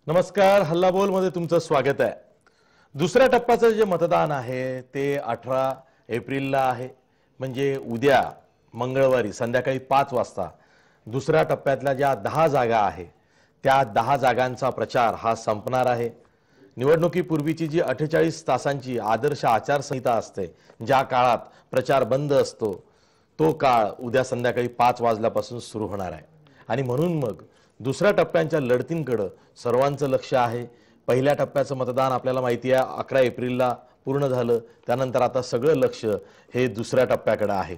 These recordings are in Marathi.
नमस्कार, हल्लाबोल मध्ये तुमचं स्वागत आहे। दुसऱ्या टप्प्याचं जे मतदान आहे ते 18 एप्रिलला आहे, म्हणजे उद्या मंगळवारी संध्याकाळी 5 वाजता दुसऱ्या टप्प्यातल्या ज्या 10 जागा आहे त्या 10 जागांचा प्रचार हा संपणार आहे। निवडणुकीपूर्वीची जी 48 तासांची आदर्श आचारसंहिता असते, ज्या काळात प्रचार बंद असतो, तो काळ उद्या संध्याकाळी 5 वाजल्यापासून सुरू होणार आहे। आणि म्हणून मग दुसऱ्या टप्प्यांच्या लढतींकडे सर्वांचं लक्ष आहे। पहिल्या टप्प्याचं मतदान आपल्याला माहिती आहे 11 एप्रिलला पूर्ण झालं, त्यानंतर आता सगळं लक्ष हे दुसऱ्या टप्प्याकडे आहे।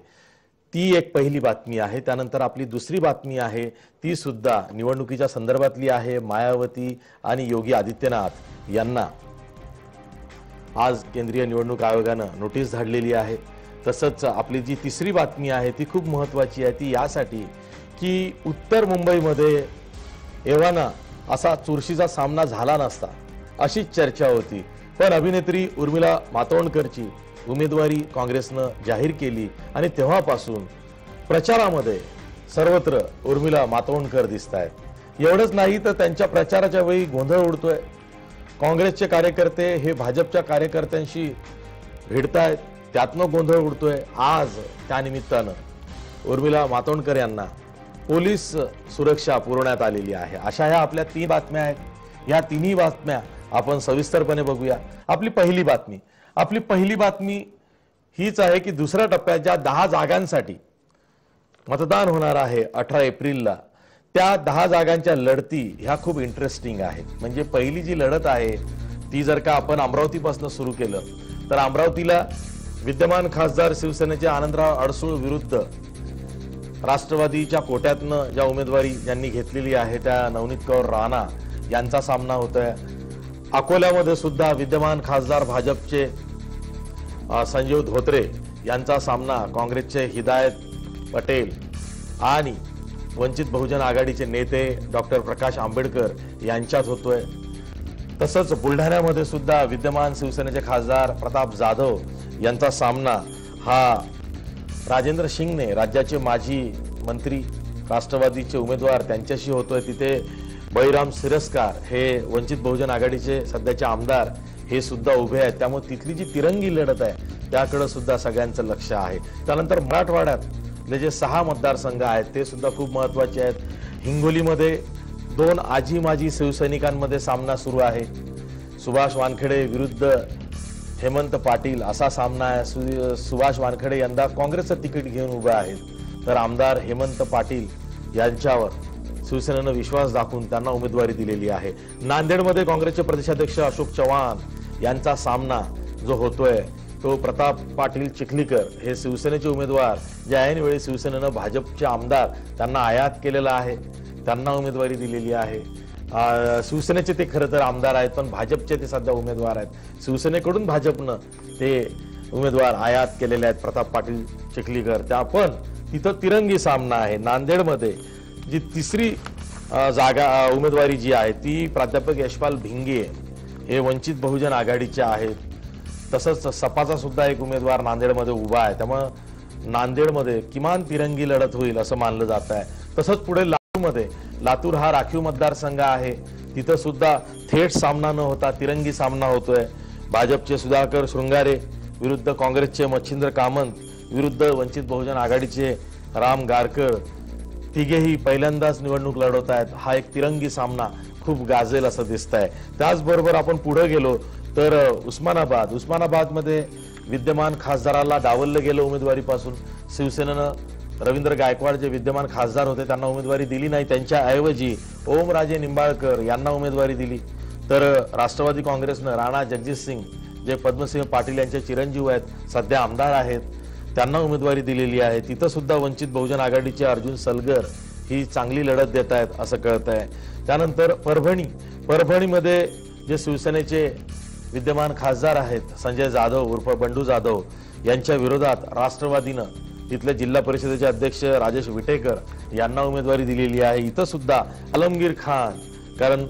ती एक पहिली बातमी आहे। त्यानंतर आपली दुसरी बातमी आहे ती सुद्धा निवडणुकीच्या संदर्भातली आहे। मायावती आणि योगी आदित्यनाथ यांना आज केंद्रीय निवडणूक आयोगानं नोटीस धाडलेली आहे। तसंच आपली जी तिसरी बातमी आहे ती खूप महत्त्वाची आहे। ती यासाठी की उत्तर मुंबईमध्ये एव्हाना असा चुरशीचा सामना झाला नसता अशी चर्चा होती, पण अभिनेत्री उर्मिला मातोंडकरची उमेदवारी काँग्रेसनं जाहीर केली आणि तेव्हापासून प्रचारामध्ये सर्वत्र उर्मिला मातोंडकर दिसतायत। एवढंच नाही तर त्यांच्या प्रचाराच्या वेळी गोंधळ उडतोय। काँग्रेसचे कार्यकर्ते हे भाजपच्या कार्यकर्त्यांशी भिडतायत, त्यातनं गोंधळ उडतोय। आज त्यानिमित्तानं उर्मिला मातोंडकर यांना पोलीस सुरक्षा पुरवण्यात आलेली आहे। अशा ह्या आपल्या 3 बातम्या आहेत। या तिन्ही बातम्या आपण सविस्तरपणे बघूया। आपली पहिली बातमी हीच आहे की दुसऱ्या टप्प्यात ज्या 10 जागांसाठी मतदान होणार आहे 18 एप्रिलला, त्या 10 जागांच्या लढती ह्या खूप इंटरेस्टिंग आहेत। म्हणजे पहिली जी लढत आहे ती जर का आपण अमरावतीपासून सुरू केलं तर अमरावतीला विद्यमान खासदार शिवसेनेचे आनंदराव अडसूळ विरुद्ध राष्ट्रवादीच्या कोट्यातनं ज्या उमेदवारी ज्यांनी घेतलेली आहे त्या नवनीत कौर राणा यांचा सामना होतोय। अकोल्यामध्ये सुद्धा विद्यमान खासदार भाजपचे संजीव धोत्रे यांचा सामना काँग्रेसचे हिदायत पटेल आणि वंचित बहुजन आघाडीचे नेते डॉक्टर प्रकाश आंबेडकर यांच्यात होतोय। तसंच बुलढाण्यामध्ये सुद्धा विद्यमान शिवसेनेचे खासदार प्रताप जाधव यांचा सामना हा राजेंद्र शिंगणे राज्याचे माजी मंत्री राष्ट्रवादीचे उमेदवार त्यांच्याशी होतोय। तिथे बळीराम सिरस्कार हे वंचित बहुजन आघाडीचे सध्याचे आमदार हे सुद्धा उभे आहेत। त्यामुळे तिथली जी तिरंगी लढत आहे त्याकडे सुद्धा सगळ्यांचं लक्ष आहे। त्यानंतर मराठवाड्यातले जे 6 मतदारसंघ आहेत ते सुद्धा खूप महत्त्वाचे आहेत। हिंगोलीमध्ये 2 आजी माजी शिवसैनिकांमध्ये सामना सुरू आहे। सुभाष वानखेडे विरुद्ध हेमंत पाटील असा सामना आहे। सुभाष वानखेडे यंदा काँग्रेसचं तिकीट घेऊन उभे आहेत, तर आमदार हेमंत पाटील यांच्यावर शिवसेनेनं विश्वास दाखवून त्यांना उमेदवारी दिलेली आहे। नांदेडमध्ये काँग्रेसचे प्रदेशाध्यक्ष अशोक चव्हाण यांचा सामना जो होतोय तो प्रताप पाटील चिखलीकर हे शिवसेनेचे उमेदवार जे ऐनवेळी शिवसेनेनं भाजपचे आमदार त्यांना आयात केलेला आहे, त्यांना उमेदवारी दिलेली आहे। शिवसेनेचे ते खरं तर आमदार आहेत, पण भाजपचे ते सध्या उमेदवार आहेत। शिवसेनेकडून भाजपनं ते उमेदवार आयात केलेले आहेत प्रताप पाटील चिखलीकर। त्या पण तिथं तिरंगी सामना आहे। नांदेडमध्ये जी तिसरी जागा उमेदवारी जी आहे ती प्राध्यापक यशपाल भिंगे हे वंचित बहुजन आघाडीचे आहेत। तसंच सपाचा सुद्धा एक उमेदवार नांदेडमध्ये उभा आहे। त्यामुळे नांदेडमध्ये किमान तिरंगी लढत होईल असं मानलं जात आहे। तसंच पुढे लातूर हा राखीव मतदारसंघ आहे, तिथं सुद्धा थेट सामना न होता तिरंगी सामना होतोय। भाजपचे सुधाकर शृंगारे विरुद्ध काँग्रेसचे मच्छिंद्र कामंत विरुद्ध वंचित बहुजन आघाडीचे राम गारकर तिघेही पहिल्यांदाच निवडणूक लढवत आहेत। हा एक तिरंगी सामना खूप गाजेल असं दिसतंय। त्याचबरोबर आपण पुढे गेलो तर उस्मानाबादमध्ये विद्यमान खासदाराला डावललं गेलं उमेदवारीपासून। शिवसेनेनं रवींद्र गायकवाड जे विद्यमान खासदार होते त्यांना उमेदवारी दिली नाही, त्यांच्याऐवजी ओमराजे निंबाळकर यांना उमेदवारी दिली। तर राष्ट्रवादी काँग्रेसनं राणा जगजितसिंग जे पद्मसिंह पाटील यांचे चिरंजीव आहेत, सध्या आमदार आहेत, त्यांना उमेदवारी दिलेली आहे। तिथं सुद्धा वंचित बहुजन आघाडीचे अर्जुन सलगर ही चांगली लढत देत आहेत असं कळतंय। त्यानंतर परभणीमध्ये जे शिवसेनेचे विद्यमान खासदार आहेत संजय जाधव उर्फ बंडू जाधव यांच्या विरोधात राष्ट्रवादीनं तिथले जिल्हा परिषदेचे अध्यक्ष राजेश विटेकर यांना उमेदवारी दिलेली आहे। इथं सुद्धा आलमगीर खान कारण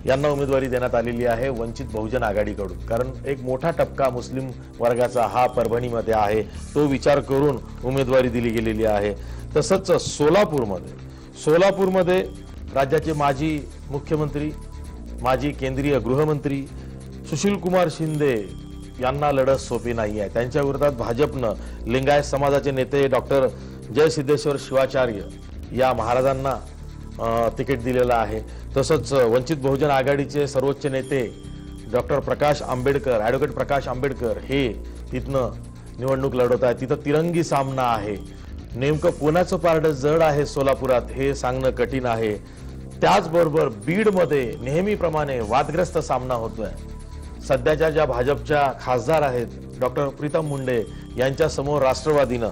यांना उमेदवारी देण्यात आलेली आहे वंचित बहुजन आघाडीकडून। कारण एक मोठा टप्पा मुस्लिम वर्गाचा हा परभणीमध्ये आहे, तो विचार करून उमेदवारी दिली गेलेली आहे। तसंच सोलापूरमध्ये राज्याचे माजी मुख्यमंत्री माजी केंद्रीय गृहमंत्री सुशील कुमार शिंदे यांना लढत सोपी नाही आहे। त्यांच्या विरोधात भाजपनं लिंगायत समाजाचे नेते डॉक्टर जयसिद्धेश्वर शिवाचार्य या महाराजांना तिकीट दिलेलं आहे। तसंच वंचित बहुजन आघाडीचे सर्वोच्च नेते डॉक्टर प्रकाश आंबेडकर, ॲडव्होकेट प्रकाश आंबेडकर हे तिथनं निवडणूक लढवत आहेत। तिथं तिरंगी सामना आहे। नेमकं कोणाचं पारडं जड आहे सोलापुरात हे सांगणं कठीण आहे। त्याचबरोबर बीडमध्ये नेहमीप्रमाणे वादग्रस्त सामना होतोय। सध्याच्या ज्या भाजपच्या खासदार आहेत डॉक्टर प्रीतम मुंडे यांच्या समोर राष्ट्रवादीनं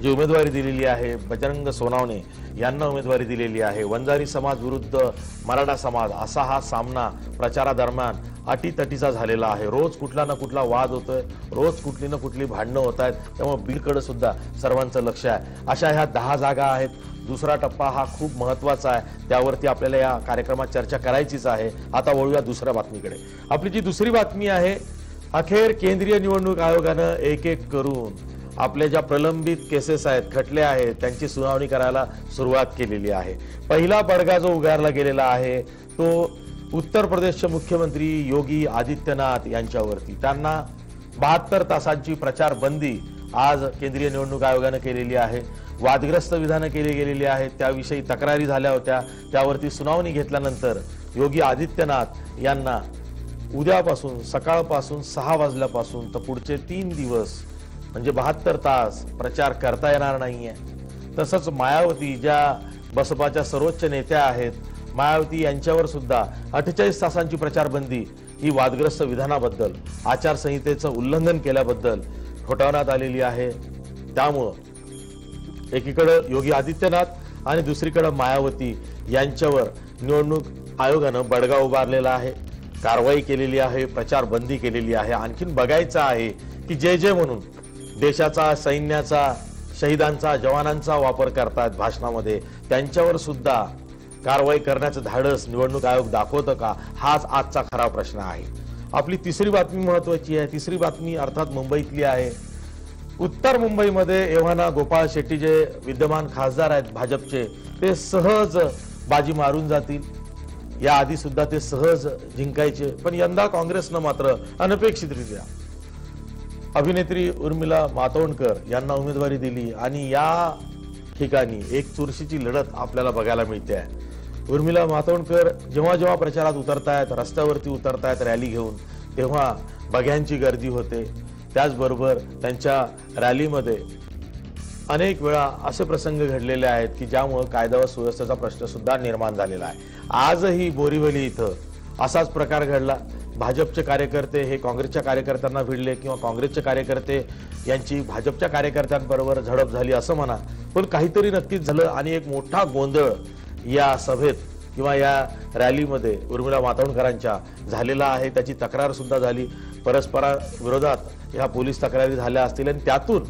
जी उमेदवारी दिलेली आहे, बजरंग सोनावणे यांना उमेदवारी दिलेली आहे। वंजारी समाज विरुद्ध मराठा समाज असा हा सामना प्रचारादरम्यान अटीतटीचा झालेला आहे। रोज कुठला ना कुठला वाद होतोय, रोज कुठली ना कुठली भांडणं होत आहेत। त्यामुळे बीडकडे सुद्धा सर्वांचं लक्ष आहे। अशा ह्या 10 जागा आहेत। दुसरा टप्पा हा खूप महत्त्वाचा आहे, त्यावरती आपल्याला या कार्यक्रमात चर्चा करायचीच आहे। आता वळूया दुसऱ्या बातमीकडे। आपली जी दुसरी बातमी आहे, अखेर केंद्रीय निवडणूक आयोगानं एक एक करून आपल्या ज्या प्रलंबित केसेस आहेत, खटले आहेत, त्यांची सुनावणी करायला सुरुवात केलेली आहे। पहिला बडगा जो उगारला गेलेला आहे तो उत्तर प्रदेशचे मुख्यमंत्री योगी आदित्यनाथ यांच्यावरती। त्यांना 72 तासांची प्रचार बंदी आज केंद्रीय निवडणूक आयोगाने केलेली आहे। वादग्रस्त विधानं केली गेलेली आहेत, त्याविषयी तक्रारी झाल्या होत्या, त्यावरती सुनावणी घेतल्यानंतर योगी आदित्यनाथ यांना उद्यापासून सकाळपासून 6 वाजल्यापासून तर पुढचे 3 दिवस म्हणजे 72 तास प्रचार करता येणार नाहीये। तसंच मायावती ज्या बसपाच्या सर्वोच्च नेत्या आहेत, मायावती यांच्यावर सुद्धा 48 तासांची प्रचारबंदी ही वादग्रस्त विधानाबद्दल, आचारसंहितेचं उल्लंघन केल्याबद्दल ठोठावण्यात आलेली आहे। त्यामुळे एकीकडे योगी आदित्यनाथ आणि दुसरीकडे मायावती यांच्यावर निवडणूक आयोगानं बडगा उभारलेला आहे, कारवाई केलेली आहे, प्रचार बंदी केलेली आहे। आणखीन बघायचं आहे की जे जे म्हणून देशाचा, सैन्याचा, शहीदांचा, जवानांचा वापर करतात भाषणामध्ये, त्यांच्यावर सुद्धा कारवाई करण्याचं धाडस निवडणूक आयोग दाखवतं का, हाच आजचा खरा प्रश्न आहे। आपली तिसरी बातमी महत्त्वाची आहे। तिसरी बातमी अर्थात मुंबईतली आहे। उत्तर मुंबईमध्ये एव्हाना गोपाळ शेट्टी जे विद्यमान खासदार आहेत भाजपचे, ते सहज बाजी मारून जातील। या आधी सुद्धा ते सहज जिंकायचे, पण यंदा काँग्रेसनं मात्र अनपेक्षितरित्या अभिनेत्री उर्मिला मातोंडकर यांना उमेदवारी दिली आणि या ठिकाणी एक चुरशीची लढत आपल्याला बघायला मिळते आहे। उर्मिला मातोंडकर जेव्हा जेव्हा प्रचारात उतरतायत, रस्त्यावरती उतरतायत रॅली घेऊन, तेव्हा बघ्यांची गर्दी होते। त्याचबरोबर त्यांच्या रॅलीमध्ये अनेक वेळा असे प्रसंग घडलेले आहेत की ज्यामुळे कायदा व सुव्यवस्थेचा प्रश्न सुद्धा निर्माण झालेला आहे। आजही बोरिवली इथं असाच प्रकार घडला। भाजपचे कार्यकर्ते हे काँग्रेसच्या कार्यकर्त्यांना भिडले किंवा काँग्रेसचे कार्यकर्ते यांची भाजपच्या कार्यकर्त्यांबरोबर झडप झाली असं म्हणा, पण काहीतरी नक्कीच झालं आणि एक मोठा गोंधळ या सभेत किंवा या रॅलीमध्ये उर्मिला मातोंडकरांच्या झालेला आहे। त्याची तक्रार सुद्धा झाली, परस्परा विरोधात ह्या पोलीस तक्रारी झाल्या असतील आणि त्यातून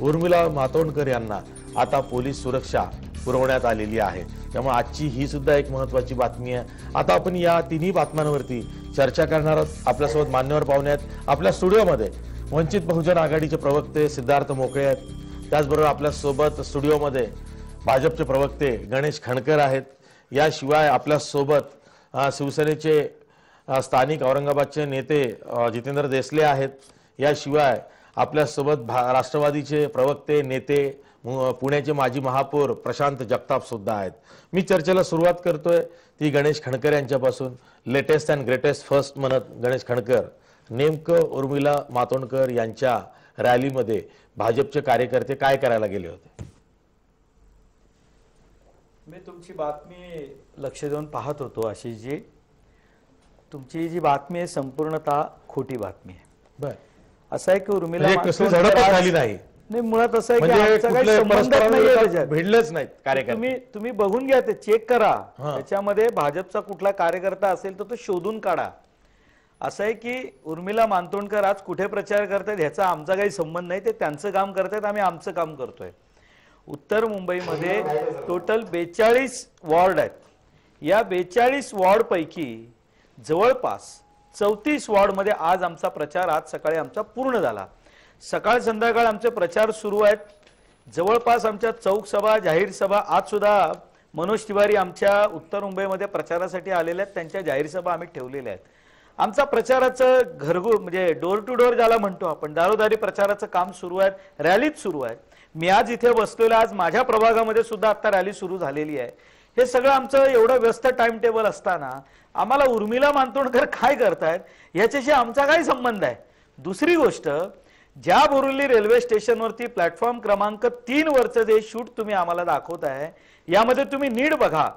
उर्मिला मातोंडकर यांना आता पोलीस सुरक्षा पुरवण्यात आलेली आहे। त्यामुळे आजची ही सुद्धा एक महत्त्वाची बातमी आहे। आता आपण या तिन्ही बातम्यांवरती चर्चा करणार आहोत। आपल्यासोबत मान्यवर पाहुणे आहेत। आपल्या स्टुडिओमध्ये वंचित बहुजन आघाडीचे प्रवक्ते सिद्धार्थ मोकळे आहेत। त्याचबरोबर आपल्यासोबत स्टुडिओमध्ये भाजपचे प्रवक्ते गणेश खणकर आहेत। याशिवाय आपल्यासोबत शिवसेनेचे स्थानिक औरंगाबादचे नेते जितेंद्र देसले आहेत। याशिवाय आपल्यासोबत राष्ट्रवादीचे प्रवक्ते नेते पुण्याचे माजी महापौर प्रशांत जगताप सुद्धा आहेत। मी चर्चेला सुरुवात करतोय ती गणेश खणकर यांच्यापासून। लेटेस्ट अँड ग्रेटेस्ट फर्स्ट म्हणत गणेश खणकर, नेमकं उर्मिला मातोंडकर यांच्या रॅलीमध्ये भाजपचे कार्यकर्ते काय करायला गेले होते? मी तुमची बातमी लक्ष देऊन पाहत होतो। अशी जी तुमची जी बातमी आहे संपूर्णतः खोटी बातमी आहे। बर, असं आहे की उर्मिला झडपच झाली नाही, मुळात असं आहे की आमचा काही संबंध नाही, भिडलेच नाहीत कार्यकर्ते। तुम्ही बघून घ्या, ते चेक करा, त्याच्यामध्ये भाजपचा कुठला कार्यकर्ता असेल तर तो शोधून काढा। असं आहे की उर्मिला मातोंडकर आज कुठे प्रचार करतात ह्याचा आमचा काही संबंध नाही, ते त्यांचं काम करतात, आम्ही आमचं काम करतोय। उत्तर मुंबईमध्ये टोटल 42 वॉर्ड आहेत। या 42 वॉर्ड पैकी जवळपास 34 वॉर्डमध्ये आज आमचा प्रचार आज सकाळी आमचा पूर्ण झाला। सकाळ संध्याकाळ आमचे प्रचार सुरू आहेत। जवळपास आमच्या चौक सभा, जाहीर सभा, आज सुद्धा मनोज तिवारी आमच्या उत्तर मुंबईमध्ये प्रचारासाठी आलेले आहेत, त्यांच्या जाहीर सभा आम्ही ठेवलेल्या आहेत. आमचा प्रचाराचं म्हणजे डोर टू डोर ज्याला म्हणतो आपण, दारोदारी प्रचाराचं काम सुरू आहे, रॅलीच सुरू आहे. मी आज इथे बसलेलो, आज माझ्या प्रभागामध्ये सुद्धा आता रॅली सुरू झालेली आहे. हे सगळं आमचं एवढं व्यस्त टाइम टेबल असताना आम्हाला उर्मिला मातोंडकर काय करतायत याच्याशी आमचा काय संबंध आहे? दुसरी गोष्ट, ज्या बोरिवली रेल्वे स्टेशनवरती प्लॅटफॉर्म क्रमांक 3 वरचं जे शूट तुम्ही आम्हाला दाखवताय, यामध्ये तुम्ही नीट बघा,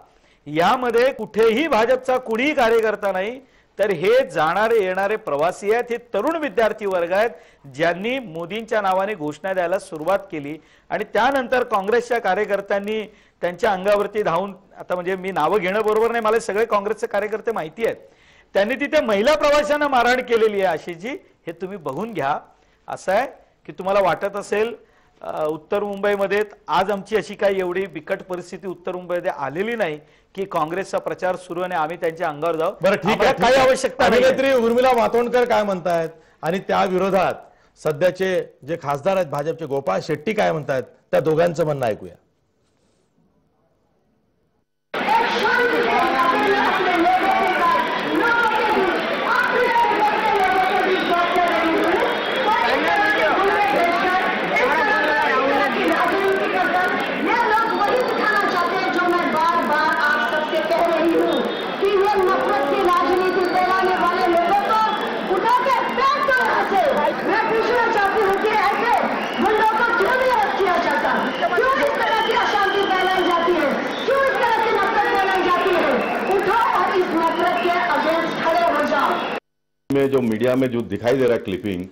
यामध्ये कुठेही भाजपचा कुणीही कार्यकर्ता नाही, तर हे जाणारे येणारे प्रवासी आहेत, हे तरुण विद्यार्थी वर्ग आहेत, ज्यांनी मोदींच्या नावाने घोषणा द्यायला सुरुवात केली आणि त्यानंतर काँग्रेसच्या कार्यकर्त्यांनी त्यांच्या अंगावरती धावून, आता म्हणजे मी नावं घेणं बरोबर नाही, मला सगळे काँग्रेसचे कार्यकर्ते माहिती आहेत, त्यांनी तिथे महिला प्रवाशांना मारहाण केलेली आहे अशीची, हे तुम्ही बघून घ्या. असं आहे की तुम्हाला वाटत असेल उत्तर मुंबईमध्ये आज आमची अशी काही एवढी बिकट परिस्थिती उत्तर मुंबईमध्ये आलेली नाही की काँग्रेसचा प्रचार सुरू आणि आम्ही त्यांच्या अंगावर जाऊ. बरं ठीक आहे, काही आवश्यकता नाही. अभिनेत्री उर्मिला मातोंडकर काय म्हणतायत आणि त्या विरोधात सध्याचे जे खासदार आहेत भाजपचे गोपाळ शेट्टी काय म्हणतायत, त्या दोघांचं म्हणणं ऐकूया. में जो मीडिया में जो दिखाई दे रहा है क्लिपिंग,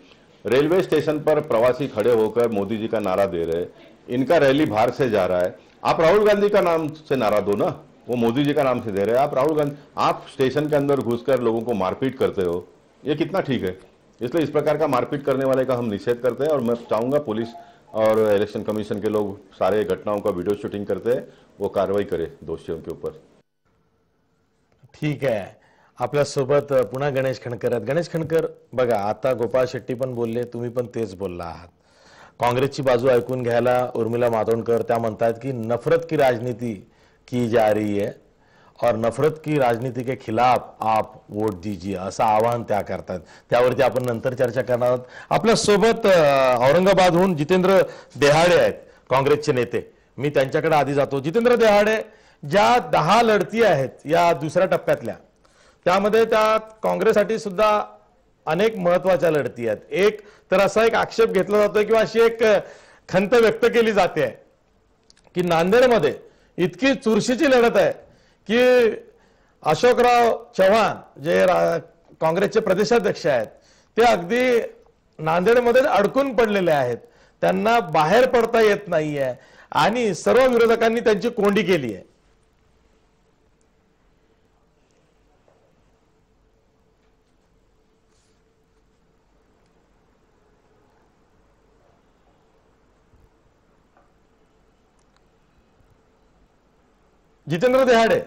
रेलवे स्टेशन पर प्रवासी खड़े होकर मोदी जी का नारा दे रहे हैं, इनका रैली बाहर से जा रहा है, आप राहुल गांधी का नाम से नारा दो ना, वो मोदी जी का नाम से दे रहे हैं, आप राहुल गांधी, आप स्टेशन के अंदर घुसकर लोगों को मारपीट करते हो, ये कितना ठीक है? इसलिए इस प्रकार का मारपीट करने वाले का हम निषेध करते हैं और मैं चाहूंगा पुलिस और इलेक्शन कमीशन के लोग सारे घटनाओं का वीडियो शूटिंग करते हैं, वो कार्रवाई करे दोषियों के ऊपर. ठीक आहे, आपल्यासोबत पुन्हा गणेश खणकर आहेत. गणेश खणकर, बघा आता गोपाळ शेट्टी पण बोलले, तुम्ही पण तेच बोलला आहात. काँग्रेसची बाजू ऐकून घ्यायला उर्मिला मातोंडकर त्या म्हणतात की नफरत की राजनीति की जा रही है और नफरत की राजनीति के खिलाफ आप वोट दीजिए असं आवाहन त्या करतात. त्यावरती आपण नंतर चर्चा करणार आहोत. आपल्यासोबत औरंगाबादहून जितेंद्र देहाडे आहेत, काँग्रेसचे नेते. मी त्यांच्याकडे आधी जातो. जितेंद्र देहाडे, ज्या 10 लढती आहेत या दुसऱ्या टप्प्यातल्या, त्यामध्ये त्या काँग्रेससाठी सुद्धा अनेक महत्वाच्या लढती आहेत. एक तर असा एक आक्षेप घेतला जातोय किंवा अशी एक खंत व्यक्त केली जाते की नांदेडमध्ये इतकी चुरशीची लढत आहे की अशोकराव चव्हाण जे काँग्रेसचे प्रदेशाध्यक्ष आहेत, ते अगदी नांदेडमध्ये अडकून पडलेले आहेत, त्यांना बाहेर पडता येत नाहीये आणि सर्व विरोधकांनी त्यांची कोंडी केली आहे. जितेंद्र देहाडे,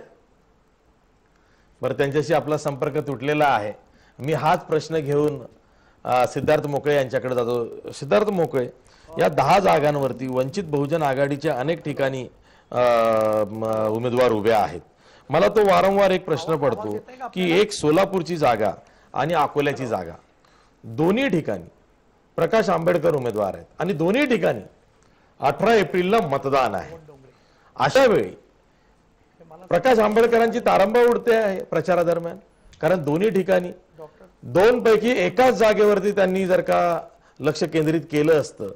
बरं त्यांच्याशी आपला संपर्क तुटलेला आहे. मी हाच प्रश्न घेऊन सिद्धार्थ मोकळे यांच्याकडे जातो. सिद्धार्थ मोकळे, या 10 जागांवरती वंचित बहुजन आघाडीच्या अनेक ठिकाणी उमेदवार उभे आहेत. मला तो वारंवार एक प्रश्न पडतो की एक सोलापूरची जागा आणि अकोल्याची जागा, दोन्ही ठिकाणी प्रकाश आंबेडकर उमेदवार आहेत आणि दोन्ही ठिकाणी 18 एप्रिलला मतदान आहे. अशा वेळी प्रकाश आंबेडकरांची तारंबा उडते आहे प्रचारादरम्यान, कारण दोन्ही ठिकाणी 2 पैकी एकाच जागेवरती त्यांनी जर का लक्ष केंद्रित केलं असतं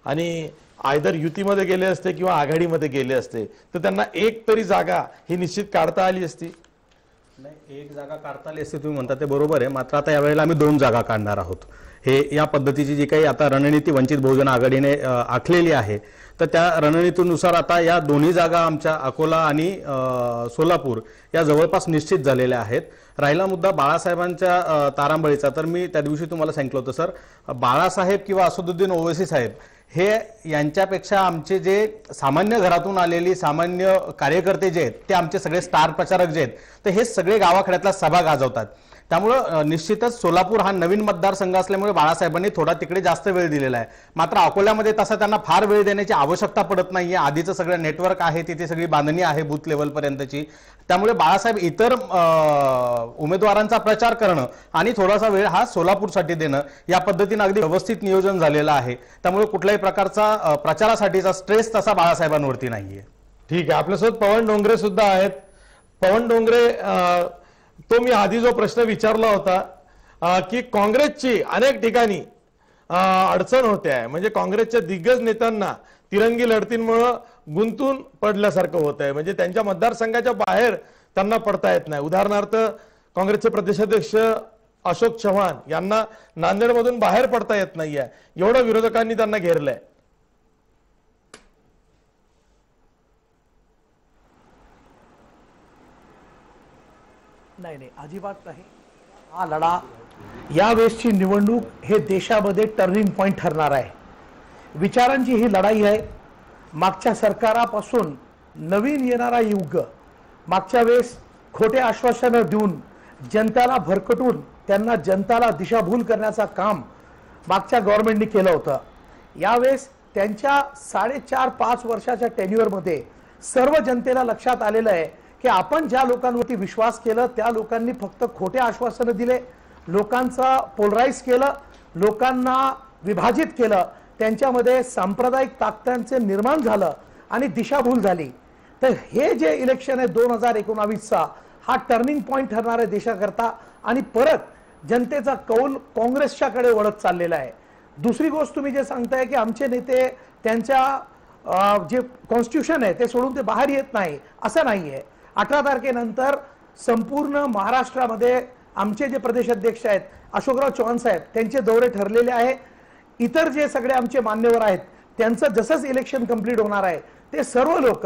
आणि आयदर युतीमध्ये गेले असते किंवा आघाडीमध्ये गेले असते तर त्यांना एक तरी जागा ही निश्चित काढता आली असती. नाही, एक जागा काढता आली असते तुम्ही म्हणता ते बरोबर आहे. मात्र आता यावेळेला आम्ही 2 जागा काढणार आहोत. हे या पद्धतीची जी काही आता रणनीती वंचित बहुजन आघाडीने आखलेली आहे, तर त्या रणनीतीनुसार आता या दोन्ही जागा आमच्या अकोला आणि सोलापूर या जवळपास निश्चित झालेल्या आहेत. राहिला मुद्दा बाळासाहेबांच्या तारांबळीचा, तर मी त्या दिवशी तुम्हाला सांगितलं होतं सर, बाळासाहेब किंवा असदुद्दीन ओवैसी साहेब हे यांच्यापेक्षा आमचे जे सामान्य घरातून आलेली सामान्य कार्यकर्ते जे आहेत ते आमचे सगळे स्टार प्रचारक जे आहेत, तर हे सगळे गावाखेड्यातला सभा गाजवतात. त्यामुळं निश्चितच सोलापूर हा नवीन मतदारसंघ असल्यामुळे बाळासाहेबांनी थोडा तिकडे जास्त वेळ दिलेला आहे. मात्र अकोल्यामध्ये तसा त्यांना फार वेळ देण्याची आवश्यकता पडत नाहीये. आधीचं सगळं नेटवर्क आहे, तिथे सगळी बांधणी आहे बूथ लेवलपर्यंतची. त्यामुळे बाळासाहेब इतर उमेदवारांचा प्रचार करणं आणि थोडासा वेळ हा सोलापूरसाठी देणं या पद्धतीने अगदी व्यवस्थित नियोजन झालेलं आहे. त्यामुळे कुठल्याही प्रकारचा प्रचारासाठीचा स्ट्रेस तसा बाळासाहेबांवरती नाहीये. ठीक आहे, आपल्यासोबत पवन डोंगरे सुद्धा आहेत. पवन डोंगरे, तो मी आधी जो प्रश्न विचारला होता की काँग्रेसची अनेक ठिकाणी अडचण होते आहे, म्हणजे काँग्रेसच्या दिग्गज नेत्यांना तिरंगी लढतींमुळे गुंतून पडल्यासारखं होत आहे, म्हणजे त्यांच्या मतदारसंघाच्या बाहेर त्यांना पडता येत नाही. उदाहरणार्थ काँग्रेसचे प्रदेशाध्यक्ष अशोक चव्हाण यांना नांदेडमधून बाहेर पडता येत नाहीये, एवढं विरोधकांनी त्यांना घेरलंय. नाही, अजिबात नाही. हा लढा, यावेळेसची निवडणूक हे देशामध्ये टर्निंग पॉइंट ठरणार आहे. विचारांची ही लढाई आहे. मागच्या सरकारापासून नवीन येणारा युग, मागच्या वेळेस खोटे आश्वासनं देऊन जनताला भरकटून त्यांना जनताला दिशाभूल करण्याचं काम मागच्या गव्हर्नमेंटने केलं होतं. यावेळेस त्यांच्या 4.5-5 वर्षाच्या टेन्युअरमध्ये सर्व जनतेला लक्षात आलेलं आहे की आपण ज्या लोकांवरती विश्वास केला त्या लोकांनी फक्त खोटे आश्वासनं दिले, लोकांचा पोलराईज केलं, लोकांना विभाजित केलं, त्यांच्यामध्ये सांप्रदायिक ताकद्यांचे निर्माण झालं आणि दिशाभूल झाली. तर हे जे इलेक्शन आहे 2019चा, हा टर्निंग पॉइंट ठरणार आहे देशाकरता आणि परत जनतेचा कौल काँग्रेसच्याकडे वळत चाललेला आहे. दुसरी गोष्ट तुम्ही जे सांगताय की आमचे नेते त्यांच्या जे कॉन्स्टिट्यूशन आहे ते सोडून ते बाहेर येत नाही, असं नाहीये. 18 तारखेनंतर संपूर्ण महाराष्ट्रामध्ये आमचे जे प्रदेशाध्यक्ष आहेत अशोकराव चव्हाण साहेब, त्यांचे दौरे ठरलेले आहे. इतर जे सगळे आमचे मान्यवर आहेत त्यांचं जसंच इलेक्शन कंप्लीट होणार आहे ते सर्व लोक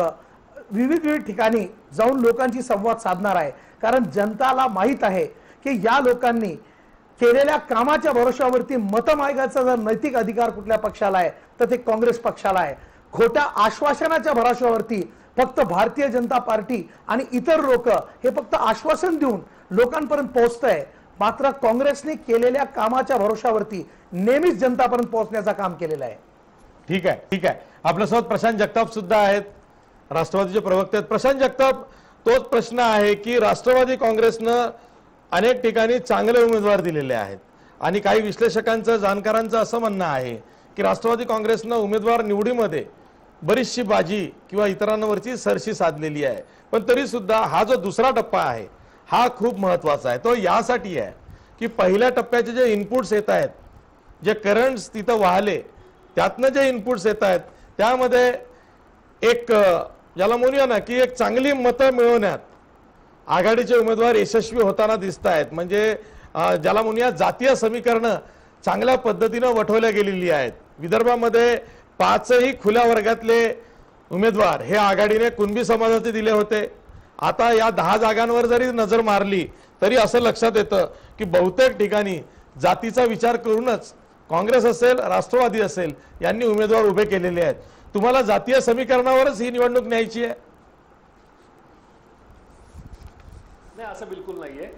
विविध ठिकाणी जाऊन लोकांशी संवाद साधणार आहे. कारण जनताला माहीत आहे की या लोकांनी केलेल्या कामाच्या भरोशावरती मतं मागायचा जर नैतिक अधिकार कुठल्या पक्षाला आहे तर ते काँग्रेस पक्षाला आहे. खोट्या आश्वासनाच्या भरोशावरती फक्त भारतीय जनता पार्टी आणि इतर लोक हे फक्त आश्वासन देऊन लोकांपर्यंत पोहोचतंय, मात्र काँग्रेसने केलेल्या कामाच्या भरोशावरती नेहमीच जनतापर्यंत पोहोचण्याचं काम केलेलं आहे. ठीक आहे. आपल्यासोबत प्रशांत जगताप सुद्धा आहेत, राष्ट्रवादीचे प्रवक्ते आहेत. प्रशांत जगताप, तोच प्रश्न आहे की राष्ट्रवादी काँग्रेसनं अनेक ठिकाणी चांगले उमेदवार दिलेले आहेत आणि काही विश्लेषकांचं, जाणकारांचं असं म्हणणं आहे की राष्ट्रवादी काँग्रेसनं उमेदवार निवडीमध्ये बरीचशी बाजी किंवा इतरांवरची सरशी साधलेली आहे. पण तरी सुद्धा हा जो दुसरा टप्पा आहे हा खूप महत्वाचा आहे. तो यासाठी आहे की पहिल्या टप्प्याचे जे इनपुट्स येत आहेत, जे करंट्स तिथं वाहले, त्यातनं जे इनपुट्स येत आहेत त्यामध्ये एक ज्याला म्हणूया ना की एक चांगली मतं मिळवण्यात आघाडीचे उमेदवार यशस्वी होताना दिसत आहेत. म्हणजे ज्याला म्हणूया जातीय समीकरणं चांगल्या पद्धतीनं वठवल्या गेलेली आहेत. विदर्भामध्ये 5ही खुल्या वर्गातले उमेदवार हे आघाडीने कुणबी समाजाचे दिले होते. आता या 10 जागांवर जरी नजर मारली तरी असं लक्षात येतं की बहुतेक ठिकाणी जातीचा विचार करूनच काँग्रेस असेल, राष्ट्रवादी असेल यांनी उमेदवार उभे केलेले आहेत. तुम्हाला जातीय समीकरणावरच ही निवडणूक न्यायची आहे? नाही, असं बिलकुल नाहीये.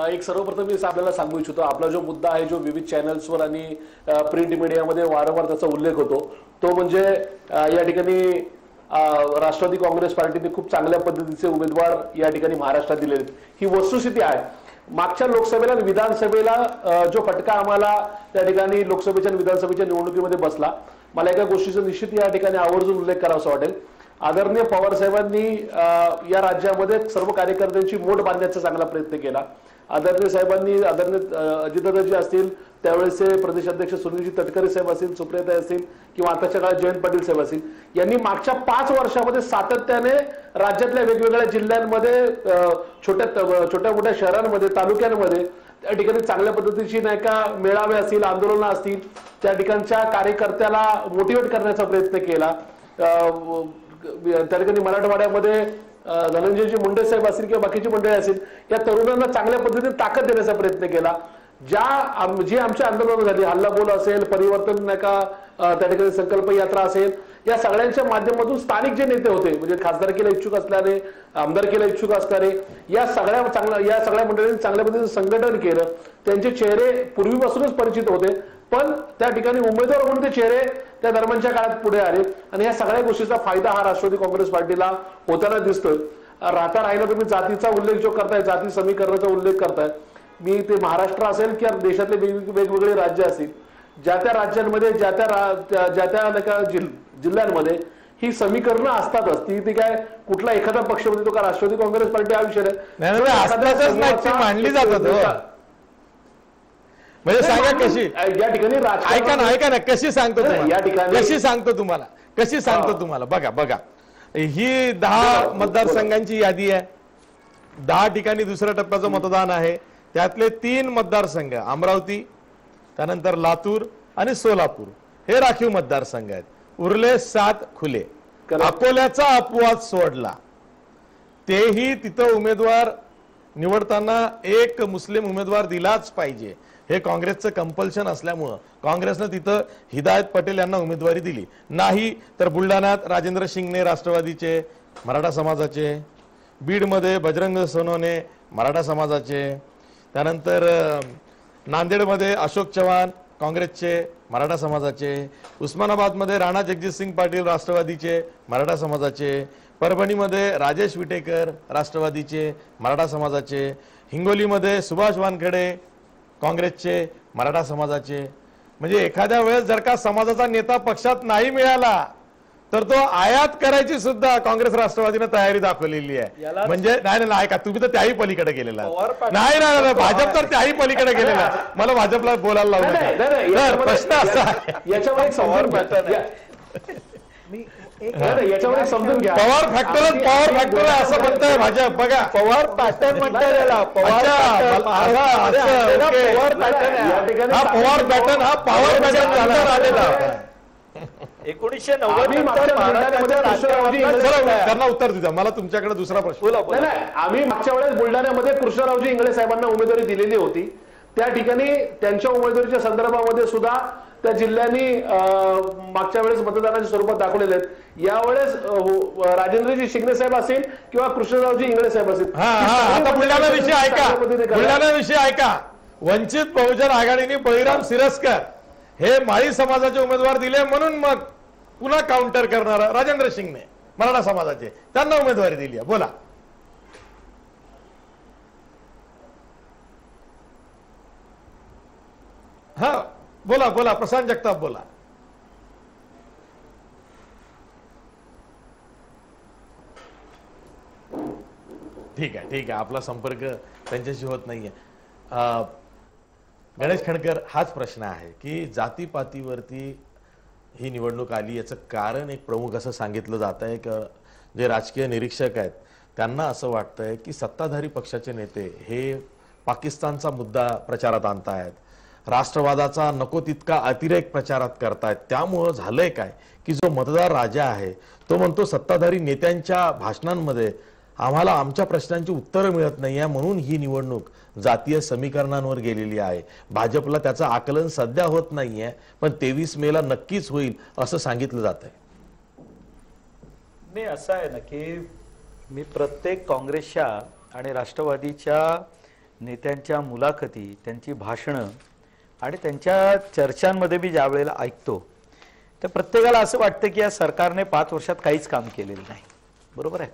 एक सर्वप्रथम मी आपल्याला सांगू इच्छितो, आपला जो मुद्दा आहे जो विविध चॅनल्सवर आणि प्रिंट मीडियामध्ये वारंवार त्याचा उल्लेख होतो तो म्हणजे या ठिकाणी राष्ट्रवादी काँग्रेस पार्टीने खूप चांगल्या पद्धतीचे उमेदवार या ठिकाणी महाराष्ट्रात दिलेले आहेत. ही वस्तुस्थिती आहे. मागच्या लोकसभेला आणि विधानसभेला जो फटका आम्हाला त्या ठिकाणी लोकसभेच्या आणि विधानसभेच्या निवडणुकीमध्ये बसला, मला एका गोष्टीचा निश्चित या ठिकाणी आवर्जून उल्लेख करावासा वाटेल. आदरणीय पवार साहेबांनी या राज्यामध्ये सर्व कार्यकर्त्यांची मोठ बांधण्याचा चांगला प्रयत्न केला. आदरणीय साहेबांनी, आदरणीय अजितदादाजी असतील, त्यावेळेचे प्रदेशाध्यक्ष सुनीलजी तटकरे साहेब असतील, सुप्रियाताई असतील किंवा आताच्या काळात जयंत पाटील साहेब असतील, यांनी मागच्या 5 वर्षामध्ये सातत्याने राज्यातल्या वेगवेगळ्या जिल्ह्यांमध्ये, छोट्या मोठ्या शहरांमध्ये, तालुक्यांमध्ये त्या ठिकाणी चांगल्या पद्धतीची नाही का मेळावे असतील, आंदोलनं असतील, त्या ठिकाणच्या कार्यकर्त्याला मोटिवेट करण्याचा प्रयत्न केला. त्या ठिकाणी मराठवाड्यामध्ये धनंजयजी मुंडे साहेब असतील किंवा बाकीची मंडळी असतील, या तरुणांना चांगल्या पद्धतीने ताकद देण्याचा प्रयत्न केला. जी आमच्या आंदोलन झाली, हल्लाबोल असेल, परिवर्तन नाही का त्या ठिकाणी संकल्प यात्रा असेल, या सगळ्यांच्या माध्यमातून स्थानिक जे नेते होते म्हणजे खासदारकीला इच्छुक असणारे, आमदारकीला इच्छुक असणारे, या सगळ्या मंडळींनी चांगल्या पद्धतीने संघटन केलं. त्यांचे चेहरे पूर्वीपासूनच परिचित होते, पण त्या ठिकाणी उमेदवार म्हणून ते चेहरे त्या दरम्यानच्या काळात पुढे आले आणि या सगळ्या गोष्टीचा फायदा हा राष्ट्रवादी काँग्रेस पार्टीला होताना दिसतोय. राहिला तुम्ही जातीचा उल्लेख जो करताय, जाती समीकरणाचा उल्लेख करताय, मी ते महाराष्ट्र असेल किंवा देशातले वेगवेगळे राज्य असतील, ज्या त्या राज्यांमध्ये ज्या त्या जिल्ह्यांमध्ये ही समीकरणं असतातच. ती काय कुठला एखादा पक्ष म्हणजे तो का राष्ट्रवादी काँग्रेस पार्टी हा विषय नाही, मांडली जातात. म्हणजे सांगा कशी, या ठिकाणी ऐका ना कशी सांगतो या ठिकाणी कशी सांगतो तुम्हाला बघा ही 10 मतदारसंघांची यादी आहे. 10 ठिकाणी दुसऱ्या टप्प्याचं मतदान आहे. त्यातले 3 मतदारसंघ अमरावती, त्यानंतर लातूर आणि सोलापूर हे राखीव मतदारसंघ आहेत. उरले 7 खुले. अकोल्याचा अपवाद सोडला, तेही तिथं उमेदवार निवडताना एक मुस्लिम उमेदवार दिलाच पाहिजे हे काँग्रेसचं कंपल्शन असल्यामुळं काँग्रेसनं तिथं हिदायत पटेल यांना उमेदवारी दिली. नाही तर बुलढाण्यात राजेंद्र शिंगणे राष्ट्रवादीचे मराठा समाजाचे, बीडमध्ये बजरंग सोनवणे मराठा समाजाचे, त्यानंतर नांदेडमध्ये अशोक चव्हाण काँग्रेसचे मराठा समाजाचे, उस्मानाबादमध्ये राणा जगजितसिंग पाटील राष्ट्रवादीचे मराठा समाजाचे, परभणीमध्ये राजेश विटेकर राष्ट्रवादीचे मराठा समाजाचे, हिंगोलीमध्ये सुभाष वानखेडे काँग्रेसचे मराठा समाजाचे. म्हणजे एखाद्या वेळेस जर का समाजाचा नेता पक्षात नाही मिळाला तर तो आयात करायची सुद्धा काँग्रेस राष्ट्रवादीने तयारी दाखवलेली आहे. म्हणजे नाही ऐका, तुम्ही तर त्याही पलीकडे गेलेला नाही, भाजप तर त्याही पलीकडे गेलेला. मला भाजपला बोलायला लावलं. प्रश्न असा याच्यावर समजून घ्या, पवार फॅक्टर असं म्हणताय भाजप. बघा पवार पॅटर्न म्हणतात याला. पवार पॅटर्न हा पॉवर पॅटर्न झाला. 1990 त्यांना उत्तर द्या. मला तुमच्याकडे दुसरा प्रश्न. आम्ही मागच्या वेळेस बुलढाण्यामध्ये कृष्णरावजी इंगळे साहेबांना उमेदवारी दिलेली होती. त्या ठिकाणी त्यांच्या उमेदवारीच्या संदर्भामध्ये सुद्धा त्या जिल्ह्यांनी मागच्या वेळेस मतदानाच्या स्वरूपात दाखवलेले आहेत. यावेळेस राजेंद्रजी शिंगणे साहेब असेल किंवा कृष्णरावजी इंगळे साहेब असेल. आता बुलढाणा विषय ऐका. वंचित बहुजन आघाडीने बळीराम सिरस्कर हे माळी समाजाचे उमेदवार दिले म्हणून मग पुन्हा काउंटर करणारा राजेंद्र शिंगणे मराठा समाजाचे त्यांना उमेदवारी दिली आहे. बोला. हा बोला प्रशांत जगताप बोला. ठीक आहे आपला संपर्क त्यांच्याशी होत नाहीये. गणेश खणकर, हाच प्रश्न आहे की जातीपातीवरती ही निवडणूक आली, याचं कारण एक प्रमुख असं सांगितलं जात आहे की जे राजकीय निरीक्षक आहेत त्यांना असं वाटतंय की सत्ताधारी पक्षाचे नेते हे पाकिस्तानचा मुद्दा प्रचारात आणतायत, राष्ट्रवादाचा नको तितका अतिरेक प्रचारात करतायत. त्यामुळं झालंय काय की जो मतदार राजा आहे तो म्हणतो सत्ताधारी नेत्यांच्या भाषणांमध्ये आम्हाला आमच्या प्रश्नांची उत्तरं मिळत नाहीये, म्हणून ही निवडणूक जातीय समीकरणांवर गेलेली आहे. भाजपला त्याचं आकलन सध्या होत नाहीये, पण 23 मेला नक्कीच होईल असं सांगितलं जात आहे. नाही, असं आहे ना की मी प्रत्येक काँग्रेसच्या आणि राष्ट्रवादीच्या नेत्यांच्या मुलाखती, त्यांची भाषणं आणि त्यांच्या चर्चांमध्ये मी ज्या वेळेला ऐकतो तर प्रत्येकाला असं वाटतं की या सरकारने 5 वर्षात काहीच काम केलेलं नाही. बरोबर आहे.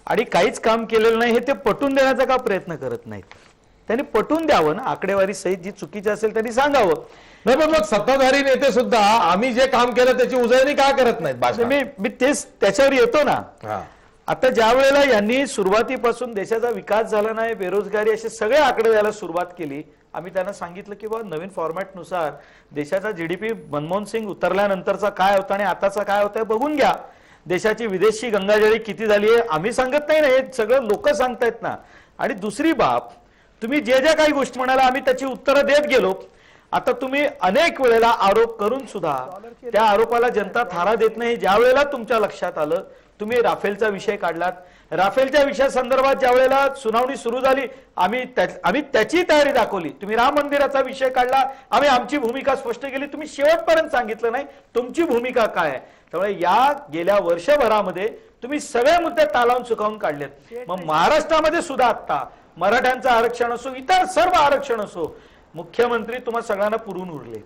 आणि काहीच काम केलेलं नाही हे ते पटवून देण्याचा का प्रयत्न करत नाहीत. त्यांनी पटवून द्यावं ना, आकडेवारी सहित जी चुकीची असेल त्यांनी सांगावं. नाही पण मग सत्ताधारी नेते सुद्धा आम्ही जे काम केलं त्याची उजळणी का करत नाहीत? मी तेच त्याच्यावर येतो ना. आता ज्या वेळेला यांनी सुरुवातीपासून देशाचा विकास झाला नाही, बेरोजगारी, असे सगळे आकडे द्यायला सुरुवात केली, आम्ही त्यांना सांगितलं की बाबा नवीन फॉर्मॅटनुसार देशाचा जीडीपी मनमोहन सिंग उतरल्यानंतरचा काय होता आणि आताचा काय होता बघून घ्या. देशाची विदेशी गंगाजळी किती झाली आहे आम्ही सांगत नाही ना, हे सगळं लोक सांगतायत ना. आणि दुसरी बाब, तुम्ही जे ज्या काही गोष्टी म्हणाला आम्ही त्याची उत्तरं देत गेलो. आता तुम्ही अनेक वेळेला आरोप करून सुद्धा त्या आरोपाला जनता थारा देत नाही. ज्या वेळेला तुमच्या लक्षात आलं तुम्ही राफेलचा विषय काढलात. राफेलच्या विषयासंदर्भात ज्या वेळेला सुनावणी सुरू झाली आम्ही त्याची तयारी दाखवली. तुम्ही राम मंदिराचा विषय काढला, आम्ही आमची भूमिका स्पष्ट केली. तुम्ही शेवटपर्यंत सांगितलं नाही तुमची भूमिका काय आहे. त्यामुळे या गेल्या वर्षभरामध्ये तुम्ही सगळे मुद्दे तालावून चुकावून काढलेत. मग महाराष्ट्रामध्ये सुद्धा आता मराठ्यांचं आरक्षण असो इतर सर्व आरक्षण असो मुख्यमंत्री तुम्हाला सगळ्यांना पुरून उरले.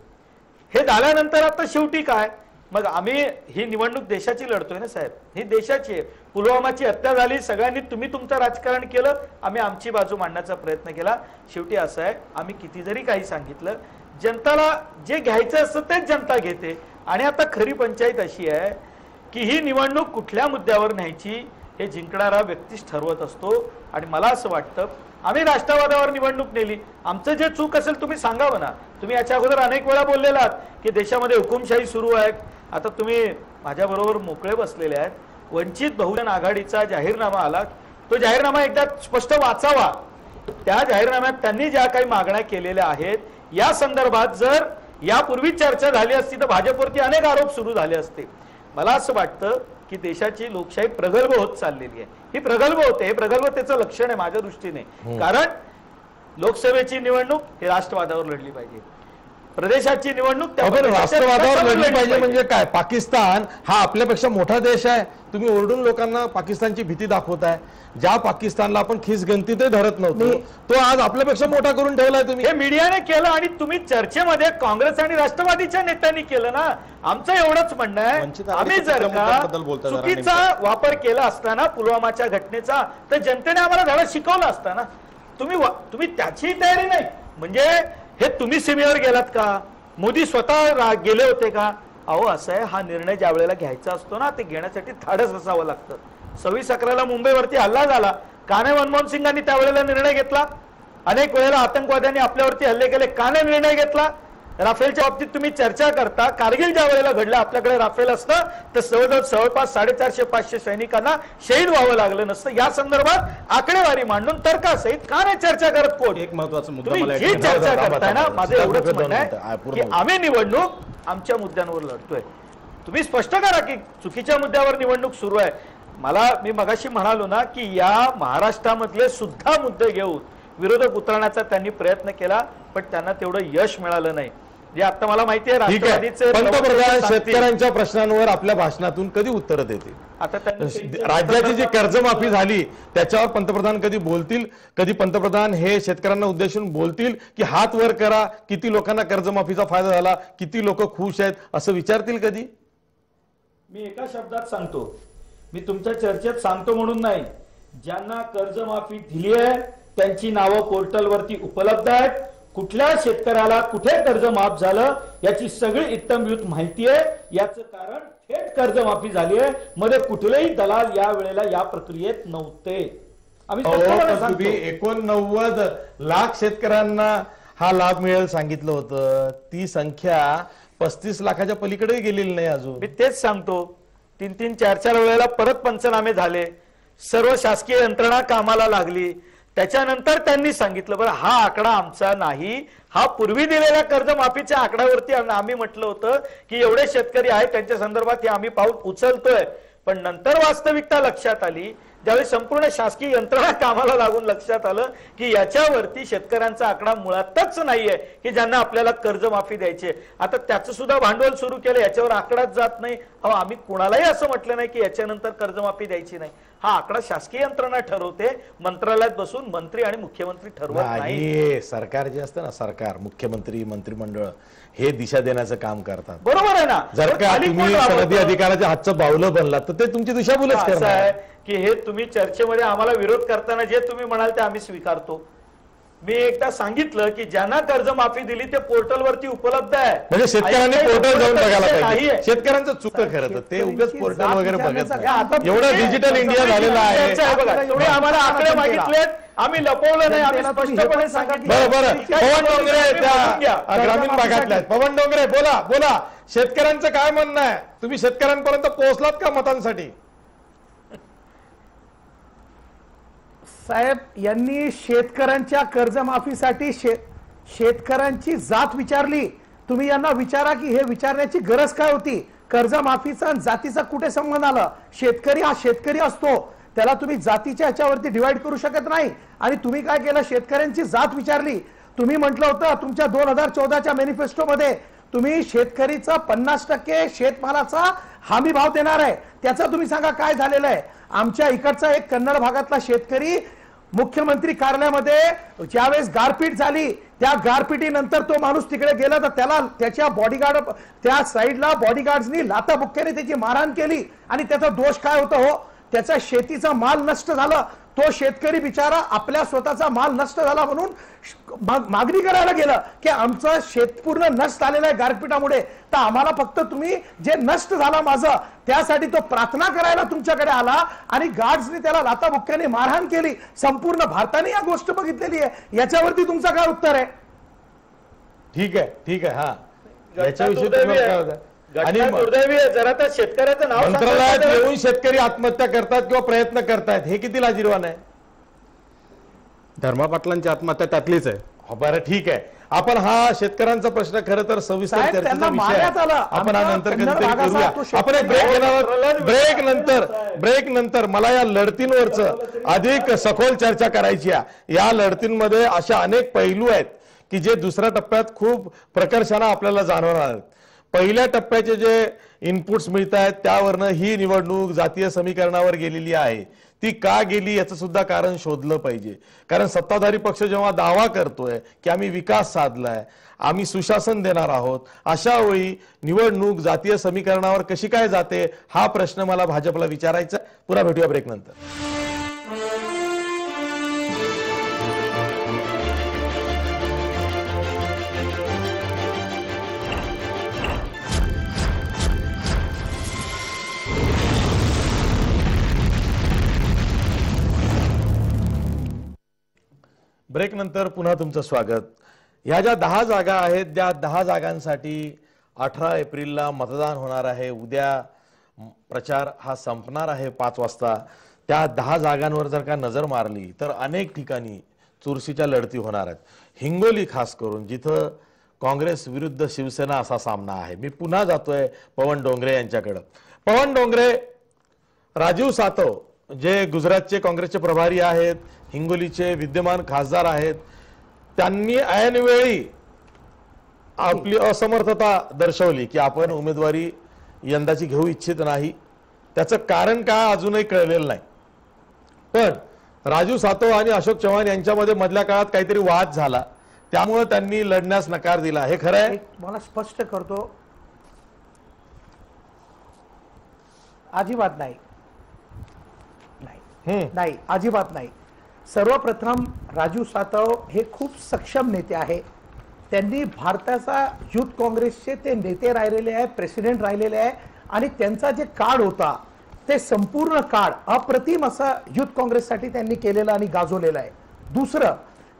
हे झाल्यानंतर आता शेवटी काय, मग आम्ही ही निवडणूक देशाची लढतोय ना साहेब, ही देशाची आहे. पुलवामाची हत्या झाली, सगळ्यांनी तुम्ही तुमचं राजकारण केलं, आम्ही आमची बाजू मांडण्याचा प्रयत्न केला. शेवटी असं आहे आम्ही किती जरी काही सांगितलं जनताला जे घ्यायचं असतं तेच जनता घेते. आणि आता खरी पंचायत अशी आहे की ही निवडणूक कुठल्या मुद्द्यावर न्यायची हे जिंकणारा व्यक्तीच ठरवत असतो. आणि मला असं वाटतं आम्ही राष्ट्रवादावर निवडणूक नेली, आमचं जे चूक असेल तुम्ही सांगावं ना. तुम्ही याच्या अगोदर अनेक वेळा बोललेला आहात की देशामध्ये हुकुमशाही सुरू आहे. आता तुम्ही माझ्याबरोबर मोकळे बसलेले आहेत. वंचित बहुजन आघाडीचा जाहीरनामा आला, तो जाहीरनामा एकदा स्पष्ट वाचावा. त्या जाहीरनाम्यात त्यांनी ज्या काही मागण्या केलेल्या आहेत या संदर्भात जर यापूर्वी चर्चा झाली असती तर भाजपवरती अनेक आरोप सुरू झाले असते. मला असं वाटतं की देशाची लोकशाही प्रगल्भ होत चाललेली आहे. ही प्रगल्भ होते, हे प्रगल्भतेचं लक्षण आहे माझ्या दृष्टीने. कारण लोकसभेची निवडणूक हे राष्ट्रवादावर लढली पाहिजे, प्रदेशाची निवडणूक राष्ट्रवादावर लढली पाहिजे. म्हणजे काय, पाकिस्तान हा आपल्यापेक्षा मोठा देश आहे. तुम्ही ओरडून लोकांना पाकिस्तानची भीती दाखवताय. ज्या पाकिस्तानला आपण खिसगंतीत धरत नव्हतो तो आज आपल्यापेक्षा मोठा करून ठेवलाय तुम्ही. हे मीडियाने केलं आणि तुम्ही चर्चेमध्ये काँग्रेस आणि राष्ट्रवादीच्या नेत्यांनी केलं ना. आमचं एवढंच म्हणणं आहे आम्ही जर का चुकीचा वापर केला असताना पुलवामाच्या घटनेचा तर जनतेने आम्हाला धडा शिकवला असता ना. तुम्ही त्याची तयारी नाही. म्हणजे हे तुम्ही सीमेवर गेलात का, मोदी स्वतः गेले होते का. अहो असं आहे, हा निर्णय ज्या वेळेला घ्यायचा असतो ना ते घेण्यासाठी धाडस असावं लागतं. 26/11 मुंबईवरती हल्ला झाला, काने मनमोहन सिंगांनी त्यावेळेला निर्णय घेतला. अनेक वेळेला आतंकवाद्यांनी आपल्यावरती हल्ले केले, काने निर्णय घेतला. राफेलच्या बाबतीत तुम्ही चर्चा करता, कारगिल ज्या वेळेला घडलं आपल्याकडे राफेल असतं तर जवळपास 450-500 सैनिकांना शहीद व्हावं लागलं नसतं. या संदर्भात आकडेवारी मांडून तर्कासहित का नाही चर्चा करत कोण. एक महत्वाचा मुद्दा तुम्ही जी चर्चा करताय ना, माझं एवढंच म्हणणं आहे की आम्ही निवडणूक आमच्या मुद्द्यांवर लढतोय. तुम्ही स्पष्ट करा की चुकीच्या मुद्द्यावर निवडणूक सुरू आहे. मी मगाशी म्हणालो ना की या महाराष्ट्रामधले सुद्धा मुद्दे घेऊन विरोधक उतरण्याचा त्यांनी प्रयत्न केला पण त्यांना तेवढं यश मिळालं नाही. जे आता मला माहिती आहे राष्ट्रवादीचे पंतप्रधान शेतकऱ्यांच्या प्रश्नांवर आपल्या भाषणातून कधी उत्तर देतील. आता राज्याची जी कर्जमाफी झाली त्याच्यावर पंतप्रधान कधी बोलतील, कधी पंतप्रधान हे शेतकऱ्यांना उद्देशून बोलतील की हात वर करा, किती लोकांना कर्जमाफीचा फायदा झाला, किती लोक खुश आहेत असं विचारतील कधी. मी एका शब्दात सांगतो, मी तुमच्या चर्चेत सांगतो म्हणून नाही, ज्यांना कर्जमाफी दिली आहे त्यांची नावं पोर्टलवरती उपलब्ध आहेत. कुठल्या शेतकऱ्याला कुठे कर्ज माफ झालं याची सगळी इत्तमयुक्त माहिती आहे. याचं कारण थेट कर्जमाफी झाली आहे, मध्ये कुठलेही दलाल या वेळेला या प्रक्रियेत नव्हते. आम्ही 89 लाख शेतकऱ्यांना हा लाभ मिळेल सांगितलं होतं. ती संख्या 35 लाखाच्या पलीकडे गेलेली नाही अजून. मी तेच सांगतो, 3-3, 4-4 वेळेला परत पंचनामे झाले, सर्व शासकीय यंत्रणा कामाला लागली. त्याच्यानंतर त्यांनी सांगितलं बरं हा आकडा आमचा नाही, हा पूर्वी दिलेल्या कर्जमाफीच्या आकड्यावरती आम्ही म्हटलं होतं की एवढे शेतकरी आहेत त्यांच्या संदर्भात हे आम्ही पाऊल उचलतोय. पण नंतर वास्तविकता लक्षात आली, ज्यावेळी संपूर्ण शासकीय यंत्रणा कामाला लागून लक्षात आलं की याच्यावरती शेतकऱ्यांचा आकडा मुळातच नाहीये की ज्यांना आपल्याला कर्जमाफी द्यायची. आता त्याचं सुद्धा भांडवल सुरू केलं, याच्यावर आकडाच जात नाही. अहो आम्ही कुणालाही असं म्हटलं नाही की याच्यानंतर कर्जमाफी द्यायची नाही. हा आकडा शासकीय यंत्रणा ठरवते, मंत्रालयात बसून मंत्री आणि मुख्यमंत्री ठरवत नाही. सरकार जे असतं ना, सरकार, मुख्यमंत्री, मंत्रिमंडळ हे दिशा देण्याचं काम करतात. बरोबर आहे ना. जर का तुम्ही सनदी अधिकाराच्या हातचं बावलं बनलात तर ते तुमची दिशाभूलच करणार. की हे तुम्ही चर्चेमध्ये आम्हाला विरोध करताना जे तुम्ही म्हणाल ते आम्ही स्वीकारतो. मी एकदा सांगितलं की ज्यांना कर्जमाफी दिली ते पोर्टलवरती उपलब्ध आहे. म्हणजे शेतकऱ्यांनी पोर्टल जाऊन बघायला पाहिजे. शेतकऱ्यांचं चुकतं खरं तर ते उगाच पोर्टल वगैरे बघत नाही. एवढं डिजिटल इंडिया झालेलं आहे. तुम्ही आम्हाला आकडे मागितलेत, आम्ही लपवलं नाही, आम्ही स्पष्टपणे सांगितलं. बरं पवन डोंगरे त्या ग्रामीण भागातल्या पवन डोंगरे बोला शेतकऱ्यांचं काय म्हणणं आहे. तुम्ही शेतकऱ्यांपर्यंत पोहोचलात का मतांसाठी. साहेब यांनी शेतकऱ्यांच्या कर्जमाफीसाठी शेतकऱ्यांची जात विचारली. तुम्ही यांना विचारा की हे विचारण्याची गरज काय होती. कर्जमाफीचा आणि जातीचा कुठे संबंध आला? शेतकरी हा शेतकरी असतो, त्याला तुम्ही जातीच्या ह्याच्यावरती डिवाइड करू शकत नाही. आणि तुम्ही काय केलं? शेतकऱ्यांची जात विचारली. तुम्ही म्हटलं होतं तुमच्या 2014च्या मॅनिफेस्टोमध्ये तुम्ही शेतकरीचा 50% शेतमालाचा हमी भाव देणार आहे. त्याचा तुम्ही सांगा काय झालेलं आहे? आमच्या इकडचा एक कन्नड भागातला शेतकरी मुख्यमंत्री कार्यालयामध्ये ज्यावेळेस गारपीट झाली, त्या गारपिटीनंतर तो माणूस तिकडे गेला तर त्याला त्याच्या बॉडीगार्ड त्या साईडला बॉडीगार्ड्सनी लाथाबुक्क्याने त्याची मारहाण केली. आणि त्याचा दोष काय होता? हो, त्याचा शेतीचा माल नष्ट झाला. तो शेतकरी बिचारा आपल्या स्वतःचा माल नष्ट झाला म्हणून मागणी करायला गेलं की आमचं शेत पूर्ण नष्ट झालेलं आहे गारपिटामुळे, तर आम्हाला फक्त तुम्ही जे नष्ट झाला माझं त्यासाठी तो प्रार्थना करायला तुमच्याकडे आला आणि गार्ड्सनी त्याला लाथाबुक्क्याने मारहाण केली. संपूर्ण भारताने या गोष्ट बघितलेली आहे. याच्यावरती तुमचं काय उत्तर आहे? ठीक आहे, ठीक आहे. हा, याच्याविषयी काय होतं? आणि जरा त्या शेतकऱ्याचं नाव मंत्रालयात येऊन शेतकरी आत्महत्या करतात किंवा प्रयत्न करतायत, हे किती लाजिरवाण आहे? धर्मा पाटलांची आत्महत्या त्यातलीच आहे. बरं, ठीक आहे. आपण हा शेतकऱ्यांचा प्रश्न खरं तर सविस्तर साहेब, चर्चेचा त्यांना विषय मारण्यात आहे. आलं. आपण हा आमच्या नंतर कन्नड कधीतरी भागाचा करूया. तो शेतकरी आपण एक ब्रेक नंतर ब्रेक नंतर मला या लढतींवरच अधिक सखोल चर्चा करायची आहे. या लढतींमध्ये अशा अनेक पैलू आहेत की जे दुसऱ्या टप्प्यात खूप प्रकर्षाने आपल्याला जाणवणार आहेत. पहिल्या टप्प्याचे जे इनपुट्स मिळत आहेत त्यावरनं ही निवडणूक जातीय समीकरणावर गेलेली आहे. ती का गेली याचं सुद्धा कारण शोधलं पाहिजे. कारण सत्ताधारी पक्ष जेव्हा दावा करतोय की आम्ही विकास साधलाय, आम्ही सुशासन देणार आहोत, अशा वेळी निवडणूक जातीय समीकरणावर कशी काय जाते हा प्रश्न मला भाजपला विचारायचा. पुन्हा भेटूया ब्रेक नंतर. ब्रेक नंतर पुन्हा तुमचं स्वागत. ह्या ज्या 10 जागा आहेत त्या 10 जागांसाठी 18 एप्रिलला मतदान होणार आहे. उद्या प्रचार हा संपणार आहे 5 वाजता. त्या 10 जागांवर जर का नजर मारली तर अनेक ठिकाणी चुरशीच्या लढती होणार आहेत. हिंगोली खास करून जिथं काँग्रेस विरुद्ध शिवसेना असा सामना आहे. मी पुन्हा जातोय पवन डोंगरे यांच्याकडे. पवन डोंगरे, राजीव सातव जे गुजरातचे काँग्रेसचे प्रभारी आहेत, हिंगोलीचे विद्यमान खासदार आहेत, त्यांनी ऐनवेळी आपली असमर्थता दर्शवली की आपण उमेदवारी यंदाची घेऊ इच्छित नाही. त्याचं कारण काय अजूनही कळलेलं नाही. पण राजू सातव आणि अशोक चव्हाण यांच्यामध्ये मधल्या काळात काहीतरी वाद झाला, त्यामुळे त्यांनी लढण्यास नकार दिला. हे खरं आहे? मला स्पष्ट करतो, अजिबात नाही, नाही, अजिबात नाही. सर्वप्रथम राजू सातव हे खूप सक्षम नेते आहे. त्यांनी भारताचा युथ काँग्रेसचे ते नेते राहिलेले आहे, प्रेसिडेंट राहिलेले आहे आणि त्यांचा जे काळ होता ते संपूर्ण काळ अप्रतिम असं युथ काँग्रेससाठी त्यांनी केलेलं आणि गाजवलेलं आहे. दुसरं,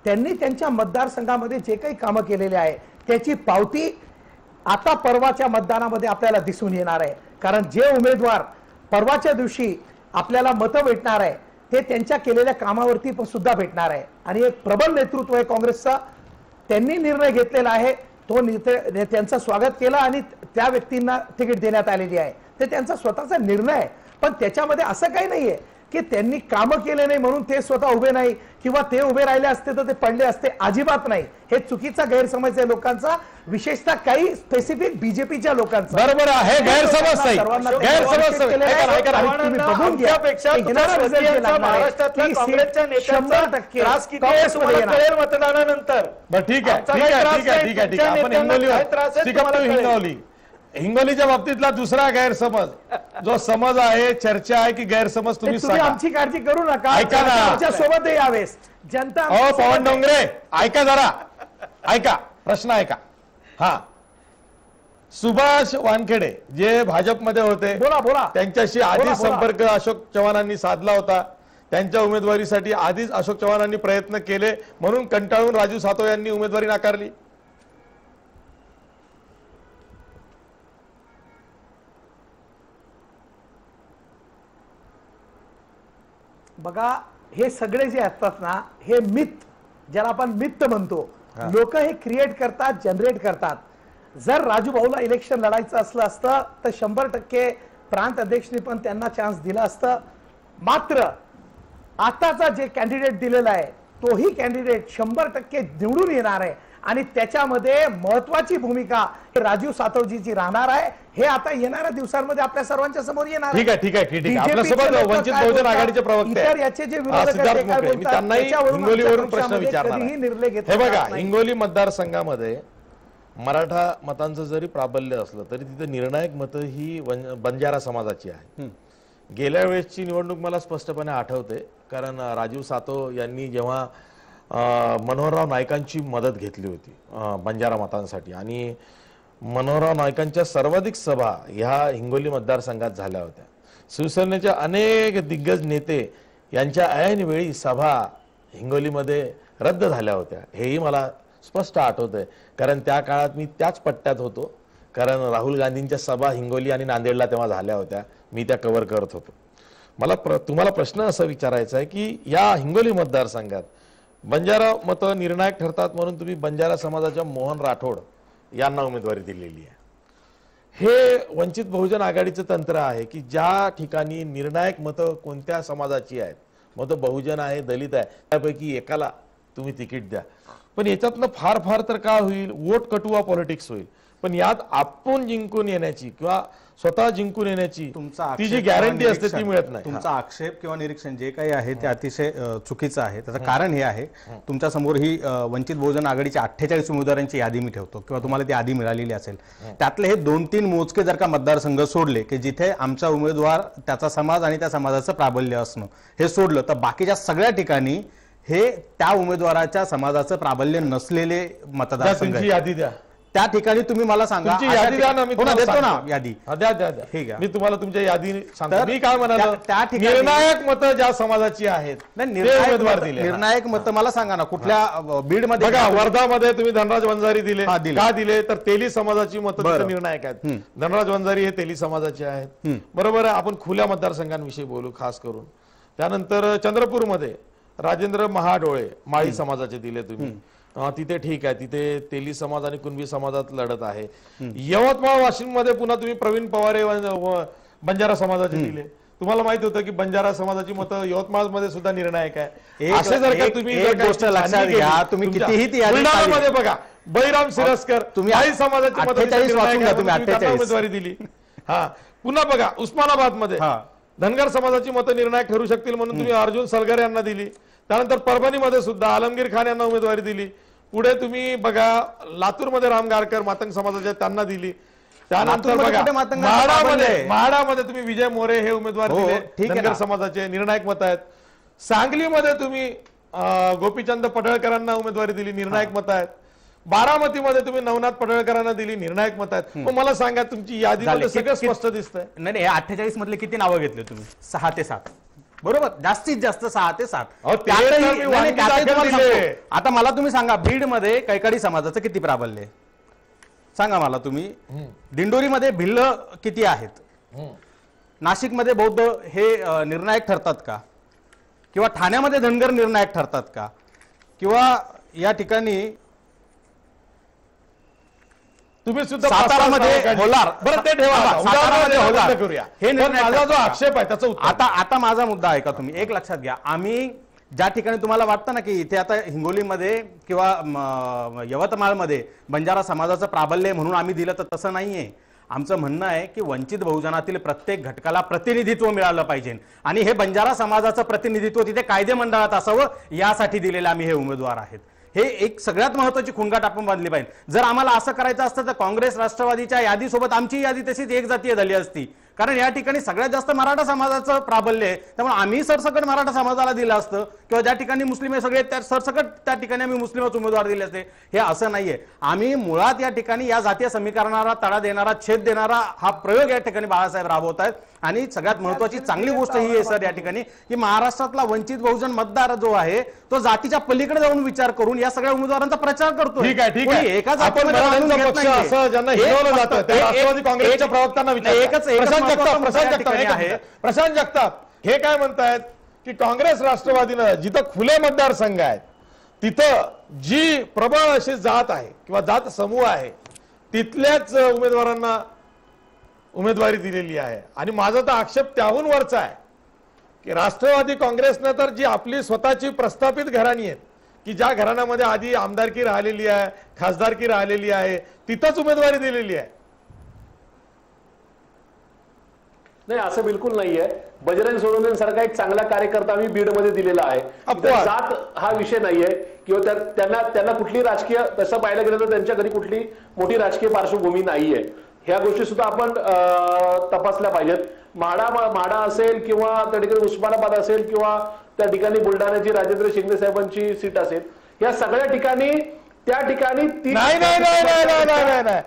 त्यांनी त्यांच्या मतदारसंघामध्ये जे काही कामं केलेले आहे त्याची पावती आता परवाच्या मतदानामध्ये आपल्याला दिसून येणार आहे. कारण जे उमेदवार परवाच्या दिवशी आपल्याला मतं भेटणार आहे ते त्यांच्या केलेल्या कामावरती पण सुद्धा भेटणार आहे. आणि एक प्रबल नेतृत्व आहे काँग्रेसचा. त्यांनी निर्णय घेतलेला आहे, तो त्यांचं स्वागत केलं आणि त्या व्यक्तींना तिकीट देण्यात आलेली आहे. ते त्यांचा स्वतःचा निर्णय आहे. पण त्याच्यामध्ये असं काही नाहीये की त्यांनी कामं केले नाही म्हणून ते स्वतः उभे नाही किंवा ते उभे राहिले असते तर ते पडले असते. अजिबात नाही. हे चुकीचा गैरसमज आहे लोकांचा, विशेषतः काही स्पेसिफिक बीजेपीच्या लोकांचा. बरोबर आहे, गैरसमज नाही. गैरसमज मतदानानंतर. ठीक आहे, ठीक आहे, ठीक आहे, ठीक आहे, ठीक आहे. आपण हिंगोली हिंगोलीच्या बाबतीतला दुसरा गैरसमज जो समज आहे, चर्चा आहे की गैरसमज तुम्ही आमची काळजी करू नका. ऐका ना, सोबत यावेळेस जनता. पवन डोंगरे ऐका जरा, ऐका प्रश्न ऐका. हा, सुभाष वानखेडे जे भाजपमध्ये होते, बोला बोला, त्यांच्याशी आधीच संपर्क अशोक चव्हाणांनी साधला होता. त्यांच्या उमेदवारीसाठी आधीच अशोक चव्हाणांनी प्रयत्न केले, म्हणून कंटाळून राजू सातव यांनी उमेदवारी नाकारली. बघा, हे सगळे जे असतात ना, हे मिथ, ज्याला आपण मिथ म्हणतो, लोक हे क्रिएट करतात, जनरेट करतात. जर राजू भाऊला इलेक्शन लढायचं असलं असतं तर 100% प्रांत अध्यक्षनी पण त्यांना चान्स दिला असतं. मात्र आताचा जे कॅन्डिडेट दिलेला आहे तोही कॅन्डिडेट 100% निवडून येणार आहे आणि त्याच्यामध्ये महत्वाची भूमिका राजीव सातवजीची राहणार आहे. हे आता येणाऱ्या दिवसांमध्ये आपल्या सर्वांच्या समोर येणार ठीक आहे, ठीक आहे, ठीक आहे. आपल्यासोबत वंचित बहुजन आघाडीचे प्रवक्ते इतर याचे जे विरोधक सिद्धार्थ आहेत ते काय मोकळे, मी बोलतात, त्यांनाही त्याच्यावरून हिंगोलीवरून आमच्या प्रश्न पक्षामध्ये विचारणार कधीही निर्णय आहे. घेतला हे बघा, जात नाही. हिंगोली मतदारसंघामध्ये मराठा मतांचं जरी प्राबल्य असलं तरी तिथे निर्णायक मतं ही बंजारा समाजाची आहे. गेल्या वेळेसची निवडणूक मला स्पष्टपणे आठवते, कारण राजीव सातव यांनी जेव्हा मनोहरराव नाईकांची मदत घेतली होती बंजारा मतांसाठी आणि मनोहरराव नाईकांच्या सर्वाधिक सभा ह्या हिंगोली मतदारसंघात झाल्या होत्या. शिवसेनेचे अनेक दिग्गज नेते यांच्या ऐनवेळी सभा हिंगोलीमध्ये रद्द झाल्या होत्या, हेही मला स्पष्ट आठवतंय, कारण त्या काळात मी त्याच पट्ट्यात होतो, कारण राहुल गांधींच्या सभा हिंगोली आणि नांदेडला तेव्हा झाल्या होत्या, मी त्या कव्हर करत होतो. मला तुम्हाला प्रश्न असा विचारायचा आहे की या हिंगोली मतदारसंघात बंजारा मतं निर्णायक ठरतात म्हणून तुम्ही बंजारा समाजाच्या मोहन राठोड यांना उमेदवारी दिलेली आहे. हे वंचित बहुजन आघाडीचं तंत्र आहे की ज्या ठिकाणी निर्णायक मतं कोणत्या समाजाची आहेत, मग तो बहुजन आहे, दलित आहे, त्यापैकी एकाला तुम्ही तिकीट द्या. पण याच्यातनं फार फार तर काय होईल, वोट कटुआ पॉलिटिक्स होईल. पण यात आपण जिंकून येण्याची किंवा स्वतः जिंकून येण्याची ती जी गॅरंटी असते ती मिळत नाही. तुमचा आक्षेप किंवा निरीक्षण जे काही आहे ते अतिशय चुकीचं आहे. त्याचं कारण हे आहे, तुमच्या समोर ही वंचित बहुजन आघाडीच्या 48 उमेदवारांची यादी मी ठेवतो किंवा तुम्हाला ती यादी मिळालेली असेल. त्यातले हे 2-3 मोजके जर का मतदारसंघ सोडले की जिथे आमचा उमेदवार, त्याचा समाज आणि त्या समाजाचं प्राबल्य असणं हे सोडलं, तर बाकीच्या सगळ्या ठिकाणी हे त्या उमेदवाराच्या समाजाचं प्राबल्य नसलेले मतदारसंघ तुमची यादी द्या. त्या ठिकाणी तुम्ही मला सांगा, यादी द्या ना, मी तुम्हाला देतो ना सांगतो. यादी. द्या द्या ठीक द्या, आहे. मी तुम्हाला तुमच्या यादी सांगतो. तर मी काय म्हणालो, त्या ठिकाणी निर्णायक मतं ज्या समाजाची आहेत ते उमेदवार दिले. निर्णायक मत मला सांगा ना, कुठल्या बीड मध्ये बघा, वर्धामध्ये तुम्ही धनराज वंजारी दिले. हा, दिले. का दिले तर तेली समाजाची मतं बरं. तिथे निर्णायक आहेत. धनराज वंजारी हे तेली समाजाचे आहेत, बरोबर आहे. आपण खुल्या मतदारसंघांविषयी बोलू खास करून. त्यानंतर चंद्रपूरमध्ये राजेंद्र महाडोळे माळी समाजाचे दिले तुम्ही, तिथे ठीक आहे, तिथे तेली समाज आणि कुणबी समाजात लढत आहे. यवतमाळ वाशिम मध्ये पुन्हा तुम्ही प्रवीण पवारे बंजारा समाजाचे दिले. तुम्हाला माहित होतं की बंजारा समाजाची मतं यवतमाळ मध्ये सुद्धा निर्णायक आहे. असे जर का तुम्ही गोष्ट लक्षात घ्या, तुम्ही कितीही ती यादी बुलढाणामध्ये बघा, बळीराम सिरस्कर तुम्ही माळी समाजाची मतं 48 वाचून घ्या, तुम्ही 48 उमेदवारी दिली. हा, पुन्हा बघा उस्मानाबाद मध्ये धनगर समाजाची मतं निर्णायक ठरू शकतील म्हणून तुम्ही अर्जुन सलगर यांना दिली. त्यानंतर परभणीमध्ये सुद्धा आलमगीर खान यांना उमेदवारी दिली. पुढे तुम्ही बघा लातूरमध्ये राम गारकर मातंग समाजाचे त्यांना दिली. त्यानंतर बघा म्हाडामध्ये तुम्ही विजय मोरे हे उमेदवार दिले, धनगर समाजाचे निर्णायक मत आहेत. सांगलीमध्ये तुम्ही गोपीचंद पडळकरांना उमेदवारी दिली, निर्णायक मत आहेत. बारामतीमध्ये तुम्ही नवनाथ पडळकरांना दिली, निर्णायक मत आहेत. मग मला सांगा, तुमची यादीमध्ये सगळं स्पष्ट दिसतंय. नाही, 48 मधले किती नावं घेतले तुम्ही? 6 ते 7, बरोबर, जास्तीत जास्त 6 ते 7. आता मला तुम्ही सांगा, बीड मध्ये कैकाडी समाजाचं किती प्राबल्य आहे सांगा मला तुम्ही. दिंडोरीमध्ये भिल्ल किती आहेत? नाशिकमध्ये बौद्ध हे निर्णायक ठरतात का? किंवा ठाण्यामध्ये धनगर निर्णायक ठरतात का? किंवा या ठिकाणी तुम्ही सुद्धा सातारामध्ये होणार, बरं ते ठेवा, सातारामध्ये होणार करूया. हे माझा जो आक्षेप आहे त्याचा आता माझा मुद्दा आहे का, तुम्ही एक लक्षात घ्या. आम्ही ज्या ठिकाणी तुम्हाला वाटतं ना की इथे आता हिंगोलीमध्ये किंवा यवतमाळमध्ये बंजारा समाजाचं प्राबल्य म्हणून आम्ही दिलं, तर तसं नाहीये. आमचं म्हणणं आहे की वंचित बहुजनातील प्रत्येक घटकाला प्रतिनिधित्व मिळालं पाहिजे आणि हे बंजारा समाजाचं प्रतिनिधित्व तिथे कायदे मंडळात असावं, यासाठी दिलेले आम्ही हे उमेदवार आहेत. हे एक सगळ्यात महत्त्वाची खुणगाट आपण बांधली पाहिजे. जर आम्हाला असं करायचं असतं तर काँग्रेस राष्ट्रवादीच्या यादीसोबत आमची यादी तशीच एक जातीय झाली असती, कारण या ठिकाणी सगळ्यात जास्त मराठा समाजाचं प्राबल्य आहे. त्यामुळे आम्ही सरसकट मराठा समाजाला दिलं असतं, किंवा ज्या ठिकाणी मुस्लिम आहे सगळे त्या सरसकट त्या ठिकाणी आम्ही मुस्लिमच उमेदवार दिले असते. हे असं नाहीये. आम्ही मुळात या ठिकाणी या जातीय समीकरणाला तडा देणारा, छेद देणारा हा प्रयोग या ठिकाणी बाळासाहेब राबवत आहेत. आणि सगळ्यात महत्त्वाची चांगली गोष्ट ही आहे सर या ठिकाणी की महाराष्ट्रातला वंचित बहुजन मतदार जो आहे तो जातीच्या पलीकडे जाऊन विचार करून या सगळ्या उमेदवारांचा प्रचार करतो. ठीक आहे, ठीक आहे. एका आपण असं ज्यांना हिरवलं जातं त्या राष्ट्रवादी काँग्रेसच्या प्रवक्त्यांना प्रशांत जगताप हे काय म्हणतायत की काँग्रेस राष्ट्रवादीनं जिथं खुले मतदारसंघ आहेत तिथं जी प्रबळ अशी जात आहे किंवा जात समूह आहे तिथल्याच उमेदवारांना उमेदवारी दिलेली आहे. आणि माझा तर आक्षेप त्याहून वरचा आहे की राष्ट्रवादी काँग्रेसनं तर जी आपली स्वतःची प्रस्थापित घराणी आहेत की ज्या घराण्यामध्ये आधी आमदारकी राहिलेली आहे, खासदारकी राहिलेली आहे, तिथंच उमेदवारी दिलेली आहे. नाही, असं बिलकुल नाहीये. बजरंग सोनवणे सारखा एक चांगला कार्यकर्ता आम्ही बीडमध्ये दिलेला आहे. अपवाद. जात हा विषय नाहीये किंवा त्यांना कुठली राजकीय, तसं पाहायला गेलं तर त्यांच्या घरी कुठली मोठी राजकीय पार्श्वभूमी नाहीये. ह्या गोष्टी सुद्धा आपण तपासल्या पाहिजेत. माढा असेल किंवा त्या ठिकाणी उस्मानाबाद असेल किंवा त्या ठिकाणी बुलढाण्याची राजेंद्र शिंदे साहेबांची सीट असेल, या सगळ्या ठिकाणी त्या ठिकाणी नाही.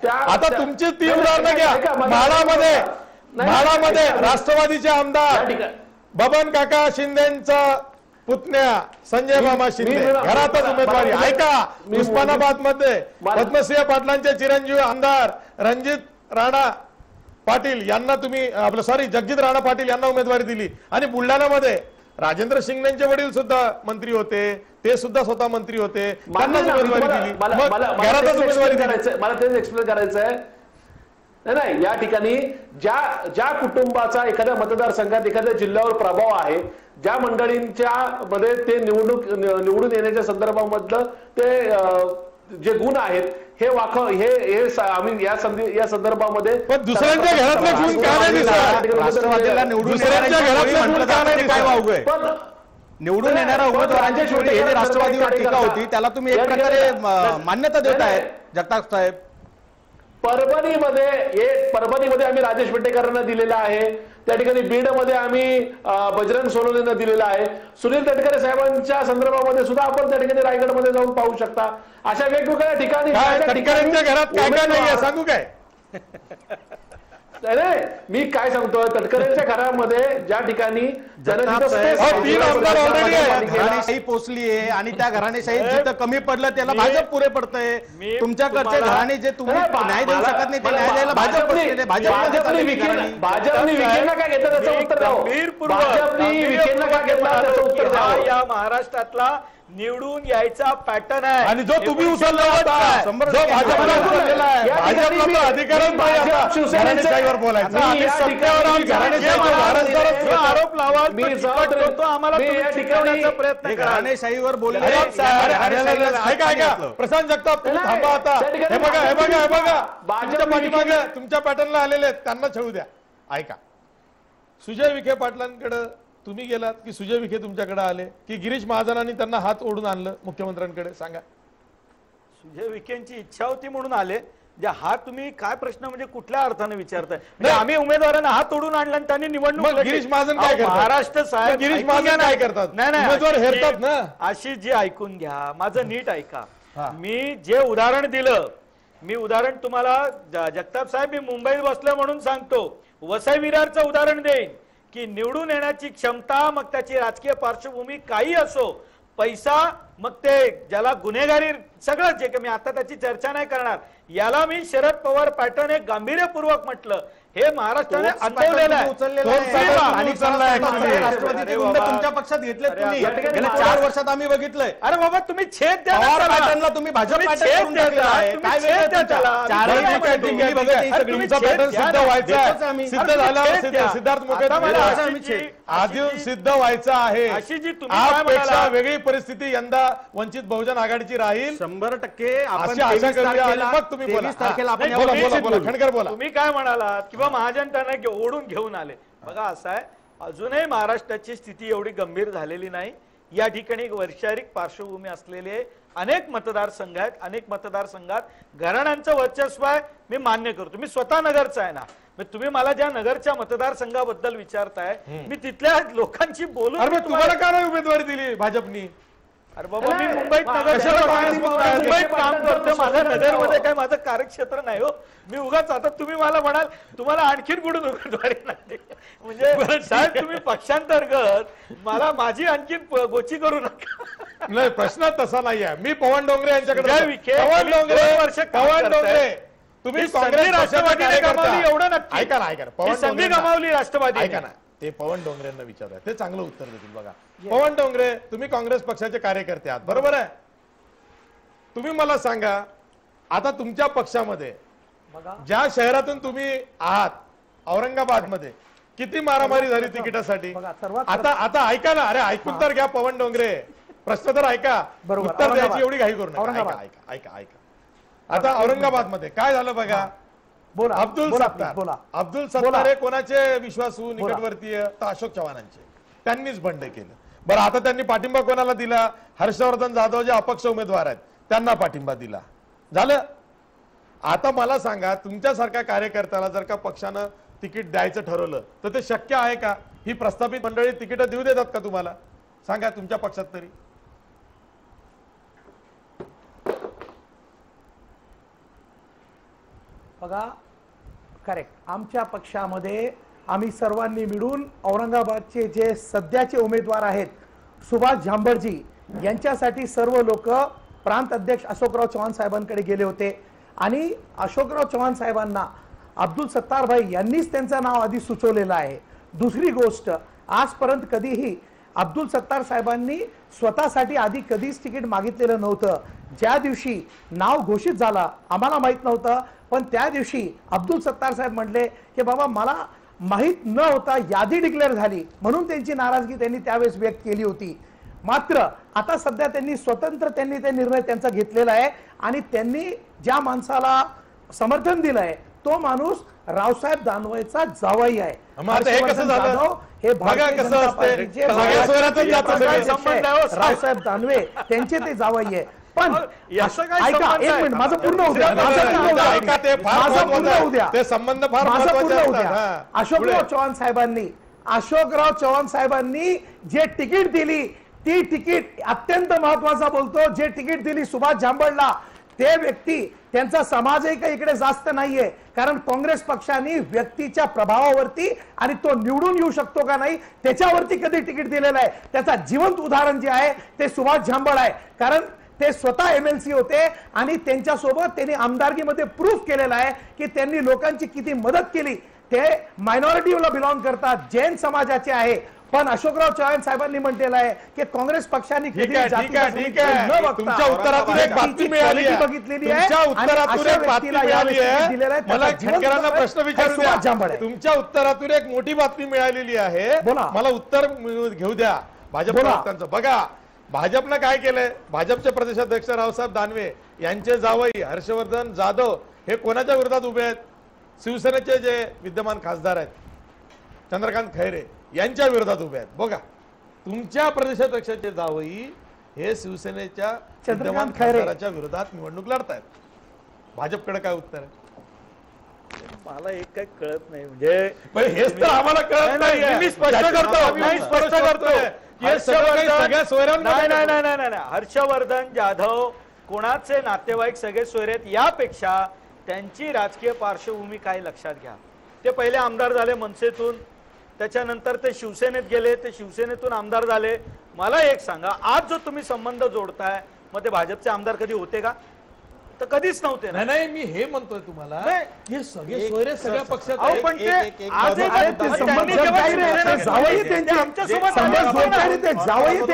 आता तुमची ती उदाहरणं घ्या. म्हाडामध्ये राष्ट्रवादीचे आमदार बबन काका शिंदेचा पुतण्या संजय मामा शिंदे घरातच उमेदवारी. ऐका, उस्मानाबाद मध्ये पद्मसिंह पाटलांचे चिरंजीव आमदार रणजित राणा पाटील यांना तुम्ही जगजित राणा पाटील यांना उमेदवारी दिली. आणि बुलढाण्यामध्ये राजेंद्र शिंगणेंचे वडील सुद्धा मंत्री होते, ते सुद्धा स्वतः मंत्री होते, त्यांना उमेदवारी दिली. घरातच उमेदवारी दिली. मला तेच एक्सप्लेन करायचं आहे. नाही, या ठिकाणी ज्या कुटुंबाचा एखाद्या मतदारसंघात एखाद्या जिल्ह्यावर प्रभाव आहे, ज्या मंडळींच्या मध्ये ते निवडून येण्याच्या संदर्भामधलं ते जे गुण आहेत, हे आम्ही या संदर्भामध्ये दुसऱ्यांच्या घरातले गुण का नाही दिसत? राष्ट्रवादीला निवडून दुसऱ्यांच्या घरातले गुण का नाही काय दिसत? वावगं आहे? निवडून येणाऱ्या उमेदवारांची शेवटी हे राष्ट्रवादीवर टीका होती, त्याला तुम्ही एक प्रकारे मान्यता देत आहेत जगताप साहेब. परभणीमध्ये आम्ही राजेश विटेकरांना दिलेला आहे, त्या ठिकाणी बीडमध्ये आम्ही बजरंग सोनवणेंना दिलेला आहे, सुनील तटकरे साहेबांच्या संदर्भामध्ये सुद्धा आपण त्या ठिकाणी रायगडमध्ये जाऊन पाहू शकता. अशा वेगवेगळ्या ठिकाणी तटकरेंच्या घरात काय काय नाहीये सांगू काय? नाही, मी काय सांगतोय, तटकरेंच्या घरामध्ये ज्या ठिकाणी घराणेशाही पोचली आहे आणि त्या घराणेशाही जिथं कमी पडलं त्याला भाजप पुरे पडतंय. तुमच्याकडचे घराणे जे तुम्ही न्याय देऊ शकत नाही ते न्याय द्यायला भाजपने विखेंना काय घेतलं त्याचं उत्तर द्यावं. भाजपने विखेंना काय घेतला त्याचं उत्तर द्यावं. या महाराष्ट्रातला निवडून यायचा पॅटर्न आहे आणि जो तुम्ही उचलला होता, जो भाजपला उचललेला आहे, भाजपला तो अधिकारच नाही आता घराणेशाहीवर बोलायचा. आरोप लावाल तो आम्हाला प्रयत्न करा. घराणेशाहीवर बोलले ऐका प्रशांत जगताप, तुम्ही थांबा आता. हे बघा तुमच्या पाठीमागे तुमच्या पॅटर्नला आलेले आहेत, त्यांना छळू द्या. ऐका, सुजय विखे पाटलांकडे तुम्ही गेलात की सुजय विखे तुमच्याकडे आले की गिरीश महाजनांनी त्यांना हात ओढून आणलं मुख्यमंत्र्यांकडे? सांगा. सुजय विखेंची इच्छा होती म्हणून आले. हा तुम्ही काय प्रश्न म्हणजे कुठल्या अर्थाने विचारताय? आम्ही उमेदवारांना हात ओढून आणला आणि त्यांनी निवडणूक. गिरीश महाजन काय करतात? महाराष्ट्र साहेब गिरीश महाजन काय करतात? उमेदवार हेरतात ना. अशी जी ऐकून घ्या, माझं नीट ऐका. मी जे उदाहरण दिलं, मी उदाहरण तुम्हाला जगताप साहेब, मी मुंबईत बसलो म्हणून सांगतो, वसई विरारचं उदाहरण देईन की निवडून येण्याची क्षमता, मग त्याची राजकीय पार्श्वभूमी काही असो, पैसा, मग ते ज्याला गुन्हेगारी, सगळं जे काही, मी आता त्याची चर्चा नाही करणार. याला मी शरद पवार पॅटर्न एक गांभीर्यपूर्वक म्हटलं. हे महाराष्ट्राने अनुभवलेलं आहे. राष्ट्रवादी तुमच्या पक्षात घेतले तुम्ही गेल्या 4 वर्षात आम्ही बघितलंय. अरे बाबा, तुम्ही छेद द्या, तुम्ही भाजप तुमचा पॅटर्न सिद्ध व्हायचा आहे, सिद्ध झाल्यावर सिद्धार्थ मोठे आधी सिद्ध व्हायचा आहे. अशी जी तुम्ही वेगळी परिस्थिती यंदा वंचित बहुजन आघाडीची राहील 100%. अशी आशा करूया. मग तुम्ही बोला. खणकर बोला. तुम्ही काय म्हणालात किंवा महाजन त्यांना ओढून घेऊन आले. बघा, असं आहे, अजूनही महाराष्ट्राची स्थिती एवढी गंभीर झालेली नाही. या ठिकाणी एक वैचारिक पार्श्वभूमी असलेले अनेक मतदारसंघ आहेत. अनेक मतदारसंघात घराण्यांचं वर्चस्व आहे, मी मान्य करतो. मी स्वतः नगरचा आहे ना. तुम्ही मला ज्या नगरच्या मतदारसंघाबद्दल विचारताय, मी तिथल्या लोकांची बोलून. तुम्हाला का नाही उमेदवारी दिली भाजपनी? अरे बाबा, मी मुंबईत काम करतो. माझ्या नगरमध्ये काय माझं कार्यक्षेत्र नाही हो. मी उगाच आता तुम्ही मला म्हणाल तुम्हाला आणखीन कुठून उमेदवारी नाही, म्हणजे साहेब तुम्ही पक्षांतर्गत मला माझी आणखीन गोची करू नका. नाही, प्रश्न तसा नाही आहे. मी पवन डोंगरे यांच्याकडे, पवन डोंगरे तुम्ही काँग्रेस राष्ट्रवादीने गमावली एवढं नक्की. ऐका ना, पवन संधी गमावली राष्ट्रवादी. ऐका ना, ते पवन डोंगरेंना विचारतात, ते चांगलं उत्तर देतील. बघा, पवन डोंगरे, तुम्ही काँग्रेस पक्षाचे कार्यकर्ते आहात, बरोबर आहे? तुम्ही मला सांगा, आता तुमच्या पक्षामध्ये बघा. ज्या शहरातून तुम्ही आहात औरंगाबाद मध्ये किती मारामारी झाली तिकिटासाठी. बघा, सर्वात आता ऐका ना, अरे ऐकून तर घ्या पवन डोंगरे, प्रश्न तर ऐका. बरोबर. उत्तर द्यायची औरंगाबाद. एवढी घाई करू नका. औरंगाबाद. ऐका ऐका ऐका. आता औरंगाबाद मध्ये काय झालं बघा. बोला, अब्दुल बोला, सत्तार, बोला. अब्दुल सत्तार हे कोणाचे विश्वासू निकटवर्तीय, तर अशोक चव्हाणांचे. त्यांनीच बंड केलं. बरं, आता त्यांनी पाठिंबा कोणाला दिला. हर्षवर्धन जाधव जे अपक्ष उमेदवार आहेत त्यांना पाठिंबा दिला. झालं. आता मला सांगा, तुमच्यासारख्या कार्यकर्त्याला जर का पक्षानं तिकीट द्यायचं ठरवलं तर ते शक्य आहे का. ही प्रस्थापित मंडळी तिकीट देऊ देतात का तुम्हाला, सांगा तुमच्या पक्षात तरी. बघा, करेक्ट. आमच्या पक्षामध्ये आम्ही सर्वांनी मिळून औरंगाबादचे जे सध्याचे उमेदवार आहेत सुभाष झांबडजी यांच्यासाठी सर्व लोक प्रांत अध्यक्ष अशोकराव चव्हाण साहेबांकडे गेले होते आणि अशोकराव चव्हाण साहेबांना अब्दुल सत्तार भाई यांनीच त्यांचं नाव आधी सुचवलेलं आहे. दुसरी गोष्ट, आजपर्यंत कधीही अब्दुल सत्तार साहेबांनी स्वतःसाठी आधी कधीच तिकीट मागितलेलं नव्हतं. ज्या दिवशी नाव घोषित झाला आम्हाला माहित नव्हतं, पण त्या दिवशी अब्दुल सत्तार साहेब म्हटले की बाबा मला माहित न होता यादी डिक्लेअर झाली, म्हणून त्यांची नाराजगी त्यांनी त्यावेळेस व्यक्त केली होती. मात्र आता सध्या त्यांनी स्वतंत्र ते निर्णय त्यांचा घेतलेला आहे आणि त्यांनी ज्या माणसाला समर्थन दिलंय तो माणूस रावसाहेब दानवेचा जावई आहे. हे कसं झालं, हे बघा कसं असते, रावसाहेब दानवे त्यांचे ते जावई आहे. पण याचं काय ऐका, संबंध एक आहे? मिनिट, माझं पूर्ण होऊ द्या. माझं पूर्ण होऊ द्या. ते संबंध फार माझं पूर्ण महत्त्वाचे होऊ द्या. असतात. अशोकराव चव्हाण साहेबांनी जे तिकीट दिली ती तिकीट अत्यंत महत्वाचा बोलतो. जे तिकीट दिली सुभाष झांबडला ते व्यक्ती त्यांचा समाजही काही इकडे जास्त नाहीये, कारण काँग्रेस पक्षाने व्यक्तीच्या प्रभावावरती आणि तो निवडून येऊ शकतो का नाही त्याच्यावरती कधी तिकीट दिलेलं आहे. त्याचा जिवंत उदाहरण जे आहे ते सुभाष झांबड आहे, कारण ते स्वतः MLC होते आणि त्यांच्यासोबत त्यांनी आमदारकीमध्ये प्रूफ केलेला आहे की त्यांनी लोकांची किती मदत केली. ते मायनॉरिटीला बिलॉंग करतात, जैन समाजाचे आहे. पण अशोकराव चव्हाण साहेबांनी म्हटलेलं आहे की काँग्रेस पक्षाने ठीक आहे. तुमच्या उत्तरातून एक बातमी मिळाली आहे. तुमच्या उत्तरातून एक बातमी मिळाली आहे. मला खटकरांना प्रश्न विचारू द्या. तुमच्या उत्तरातून एक मोठी बातमी मिळालेली आहे, मला उत्तर घेऊ द्या. भाजप प्रवक्त्यांचं बघा, भाजपनं काय केलंय. भाजपचे प्रदेशाध्यक्ष रावसाहेब दानवे यांचे जावई हर्षवर्धन जाधव हे कोणाच्या विरोधात उभे आहेत. शिवसेनेचे जे विद्यमान खासदार आहेत चंद्रकांत खैरे यांच्या विरोधात उभे आहेत. बघा, तुमच्या प्रदेशाध्यक्षाचे जावई हे शिवसेनेच्या विद्यमान खासदाराच्या विरोधात निवडणूक लढतायत. भाजपकडे काय उत्तर आहे. मला एक काही कळत नाही. म्हणजे हेच तर आम्हाला कळत नाही. मी स्पष्ट करतो हर्षवर्धन जाधव कोणाचे नातेवाईक सगळे सोयरेत यापेक्षा त्यांची राजकीय पार्श्वभूमी काय लक्षात घ्या. ते पहिले आमदार झाले मनसेतून, त्याच्यानंतर ते शिवसेनेत गेले, ते शिवसेनेतून आमदार झाले. मला एक सांगा, आज जो तुम्ही संबंध जोडताय मग ते भाजपचे आमदार कधी होते का. तर कधीच नव्हते. नाही मी हे म्हणतोय तुम्हाला, हे सगळे सोयरे सगळ्या पक्षात पण ते आज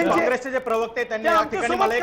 काँग्रेसचे जे प्रवक्ते त्यांनी या ठिकाणी मला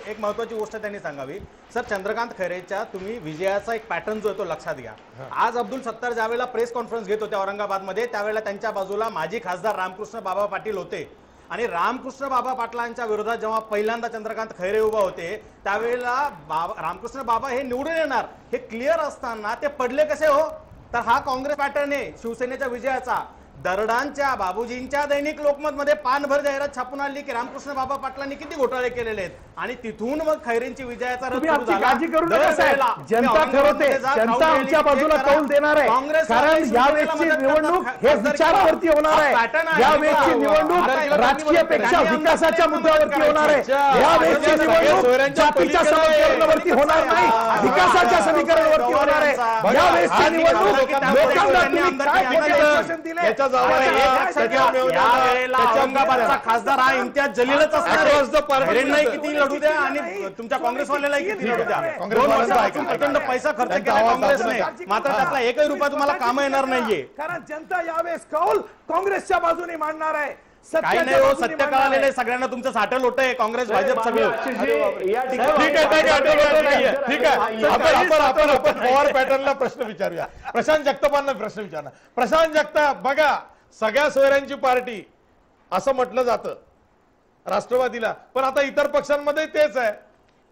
एक महत्वाची गोष्ट त्यांनी सांगावी. सर, चंद्रकांत खैरेच्या तुम्ही विजयाचा एक पॅटर्न जो आहे तो लक्षात घ्या. आज अब्दुल सत्तार ज्यावेळेला प्रेस कॉन्फरन्स घेत होते औरंगाबादमध्ये त्यावेळेला त्यांच्या बाजूला माजी खासदार रामकृष्ण बाबा पाटील होते आणि रामकृष्ण बाबा पाटलांच्या विरोधात जेव्हा पहिल्यांदा चंद्रकांत खैरे उभा होते त्यावेळेला रामकृष्ण बाबा हे निवडून येणार हे क्लिअर असताना ते पडले कसे हो. तर हा काँग्रेस पॅटर्न आहे शिवसेनेच्या विजयाचा. दरडांच्या बाबूजींच्या दैनिक लोकमत मध्ये पानभर जाहिरात छापून आली की रामकृष्ण बाबा पाटलांनी किती घोटाळे केलेले आहेत आणि तिथून मग खैरेंची विजयाचा रथ सुरू झाला. काळजी करू नका साहेब, जनता ठरवते, जनता आमच्या बाजूला कौल देणार आहे. कारण यावेळेची निवडणूक हे विचारावरती होणार आहे. यावेळेची निवडणूक राजकीयपेक्षा विकासाच्या मुद्द्यावरती होणार आहे. यावेळेची निवडणूक जातीच्या समीकरणावरती होणार नाही, विकासाच्या समीकरणावरती होणार आहे. यावेळेची निवडणूक लोकांना तुम्ही काय आश्वासन दिले औरंगाबादचा खासदार हा इम्तियाज जलीलच असणार. खैरेंनाही किती लढू द्या आणि तुमच्या काँग्रेसवाल्यालाही किती लढू द्या. प्रचंड पैसा खर्च केला काँग्रेसने, मात्र त्यातला एकही रुपया तुम्हाला काम येणार नाहीये. कारण जनता यावेळेस कौल काँग्रेसच्या बाजूने मांडणार आहे. काही नाही हो, सत्य कळालेलं आहे सगळ्यांना, तुमचं साठं लोट आहे काँग्रेस भाजप सगळं. या ठीक आहे. ठिकाणी आपण पवार पॅटर्नला प्रश्न विचारूया. प्रशांत जगतापांना प्रश्न विचारणार. प्रशांत जगताप, बघा सगळ्या सोयऱ्यांची पार्टी असं म्हटलं जातं राष्ट्रवादीला, पण आता इतर पक्षांमध्ये तेच आहे.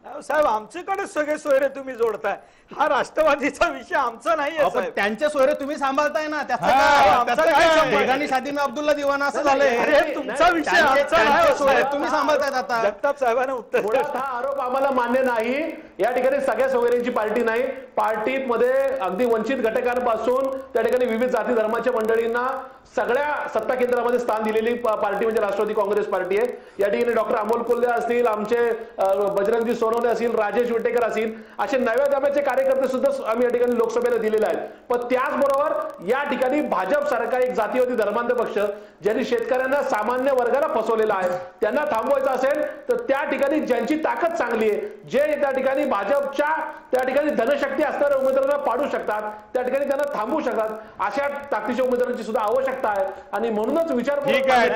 साहेब आमच्याकडे सगळे सोयरे तुम्ही जोडताय, हा राष्ट्रवादीचा विषय आमचा नाही आहे पण साहेब. त्यांचे सोयरे तुम्ही सांभाळताय ना, त्याचं हा, काय? त्याचं त्याचं काय काय? संबंध? बेगानी शादी में अब्दुल्ला दिवाना असं झालंय. अरे तुमचा विषय आमचा नाही हो सोयरे साहेब. तुम्ही सांभाळतायत आता. जगताप साहेबांना उत्तर द्या. मुळात हा आरोप आम्हाला मान्य नाही. या ठिकाणी सगळ्या सोयऱ्यांची पार्टी नाही. पार्टीमध्ये अगदी वंचित घटकांपासून त्या ठिकाणी विविध जाती धर्माच्या मंडळींना सगळ्या सत्ता केंद्रामध्ये स्थान दिलेली पार्टी म्हणजे राष्ट्रवादी काँग्रेस पार्टी आहे. या ठिकाणी डॉक्टर अमोल कोल्हे असतील, आमचे बजरंगजी सोनवणे असतील, राजेश विटेकर असतील, असे नव्या दम्याचे कार्यकर्ते सुद्धा आम्ही या ठिकाणी लोकसभेला दिलेले आहेत. पण त्याचबरोबर या ठिकाणी भाजप सरकार एक जातीवादी धर्मांध पक्ष ज्यांनी शेतकऱ्यांना सामान्य वर्गाला फसवलेला आहे, त्यांना थांबवायचं असेल तर त्या ठिकाणी ज्यांची ताकद चांगली आहे, जे त्या ठिकाणी भाजपच्या त्या ठिकाणी धनशक्ती असणाऱ्या उमेदवारांना पाडू शकतात, त्या ठिकाणी त्यांना थांबवू शकतात, अशा ताकदीच्या उमेदवारांची सुद्धा आवश्यकता आहे. आणि म्हणूनच विचार ठीक आहे.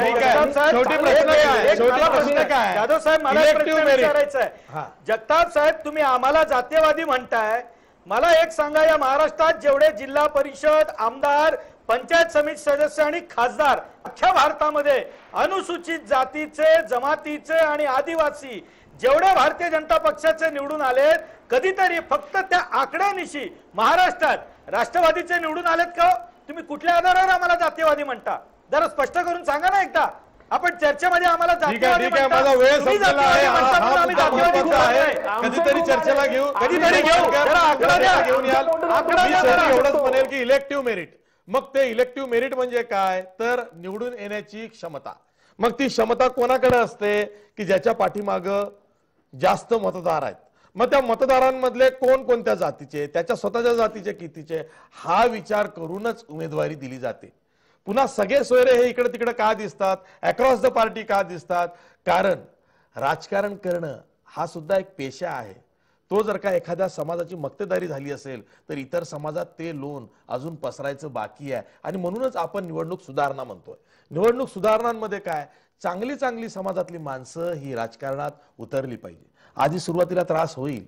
शेवटी प्रश्न काय? जाधव साहेब मला एक प्रश्न विचारायचा आहे. जगताप साहेब तुम्ही आम्हाला जातीयवादी म्हणताय, मला एक सांगा, या महाराष्ट्रात जेवढे जिल्हा परिषद आमदार, पंचायत समिती सदस्य आणि खासदार अख्ख्या भारतामध्ये अनुसूचित जातीचे, जमातीचे आणि आदिवासी जेवढे भारतीय जनता पक्षाचे निवडून आले, कधीतरी फक्त त्या आकड्यानिशी महाराष्ट्रात राष्ट्रवादीचे निवडून आलेत का? तुम्ही कुठल्या आधारावर आम्हाला जातीयवादी म्हणता? जरा स्पष्ट करून सांगा ना एकदा. आपण चर्चेमध्ये आम्हाला जातीयवादी ठीक आहे, माझा वेळ संपलेला आहे. आम्ही जातीयवादी कधीतरी चर्चेला घेऊ, कधीतरी घेऊ. जरा आकडा द्या. घेऊन याल. आकडा मी द्या शेवटी जरा. एवढंच म्हणेल की इलेक्टिव्ह मेरिट. मग ते इलेक्टिव्ह मेरिट म्हणजे काय तर निवडून येण्याची क्षमता. मग ती क्षमता कोणाकडे असते की ज्याच्या पाठीमाग जास्त मतदार आहेत. मग त्या मतदारांमधले कोण कोणत्या जातीचे, त्याच्या स्वतःच्या जातीचे कितीचे, हा विचार करूनच उमेदवारी दिली जाते. पुन्हा सगळे सोयरे हे इकडे तिकडे का दिसतात, अक्रॉस द पार्टी का दिसतात? कारण राजकारण करणं हा सुद्धा एक पेशा आहे. तो जर का एखाद्या समाजाची मक्तेदारी झाली असेल तर इतर समाजात ते लोन अजून पसरायचं बाकी आहे. आणि म्हणूनच आपण निवडणूक सुधारणा म्हणतोय. निवडणूक सुधारणांमध्ये काय, चांगली चांगली समाजातली माणसं ही राजकारणात उतरली पाहिजे. आधी सुरुवातीला त्रास होईल.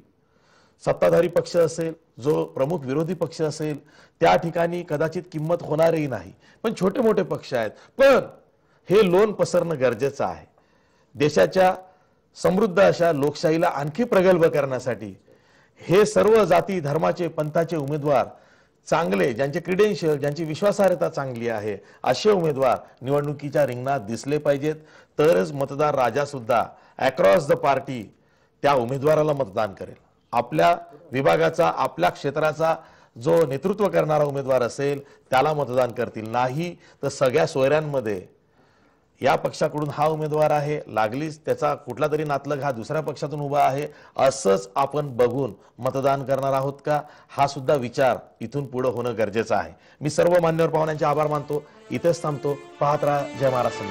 सत्ताधारी पक्ष असेल, जो प्रमुख विरोधी पक्ष असेल, त्या ठिकाणी कदाचित किंमत होणारही नाही. पण छोटे मोठे पक्ष आहेत. पण हे लोन पसरणं गरजेचं आहे. देशाच्या समृद्ध अशा लोकशाहीला आणखी प्रगल्भ करण्यासाठी हे सर्व जाती धर्माचे पंथाचे उमेदवार चांगले, ज्यांचे क्रिडेन्शियल, ज्यांची विश्वासार्हता चांगली आहे, असे उमेदवार निवडणुकीच्या रिंगणात दिसले पाहिजेत. तरच मतदार राजा सुद्धा अक्रॉस द पार्टी त्या उमेदवाराला मतदान करेल. आपल्या विभागाचा, आपल्या क्षेत्राचा जो नेतृत्व करणारा उमेदवार असेल त्याला मतदान करतील. नाही तर सगळ्या सोयऱ्यांमध्ये या पक्षाकडून हा उमेदवार आहे, लागलीच त्याचा कुठला तरी नातलग हा दुसऱ्या पक्षातून उभा आहे, असंच आपण बघून मतदान करणार आहोत का, हा सुद्धा विचार इथून पुढे होणं गरजेचं आहे. मी सर्व मान्यवर पाहुण्यांचे आभार मानतो. इथेच थांबतो. पाहत राहा जय महाराष्ट्र.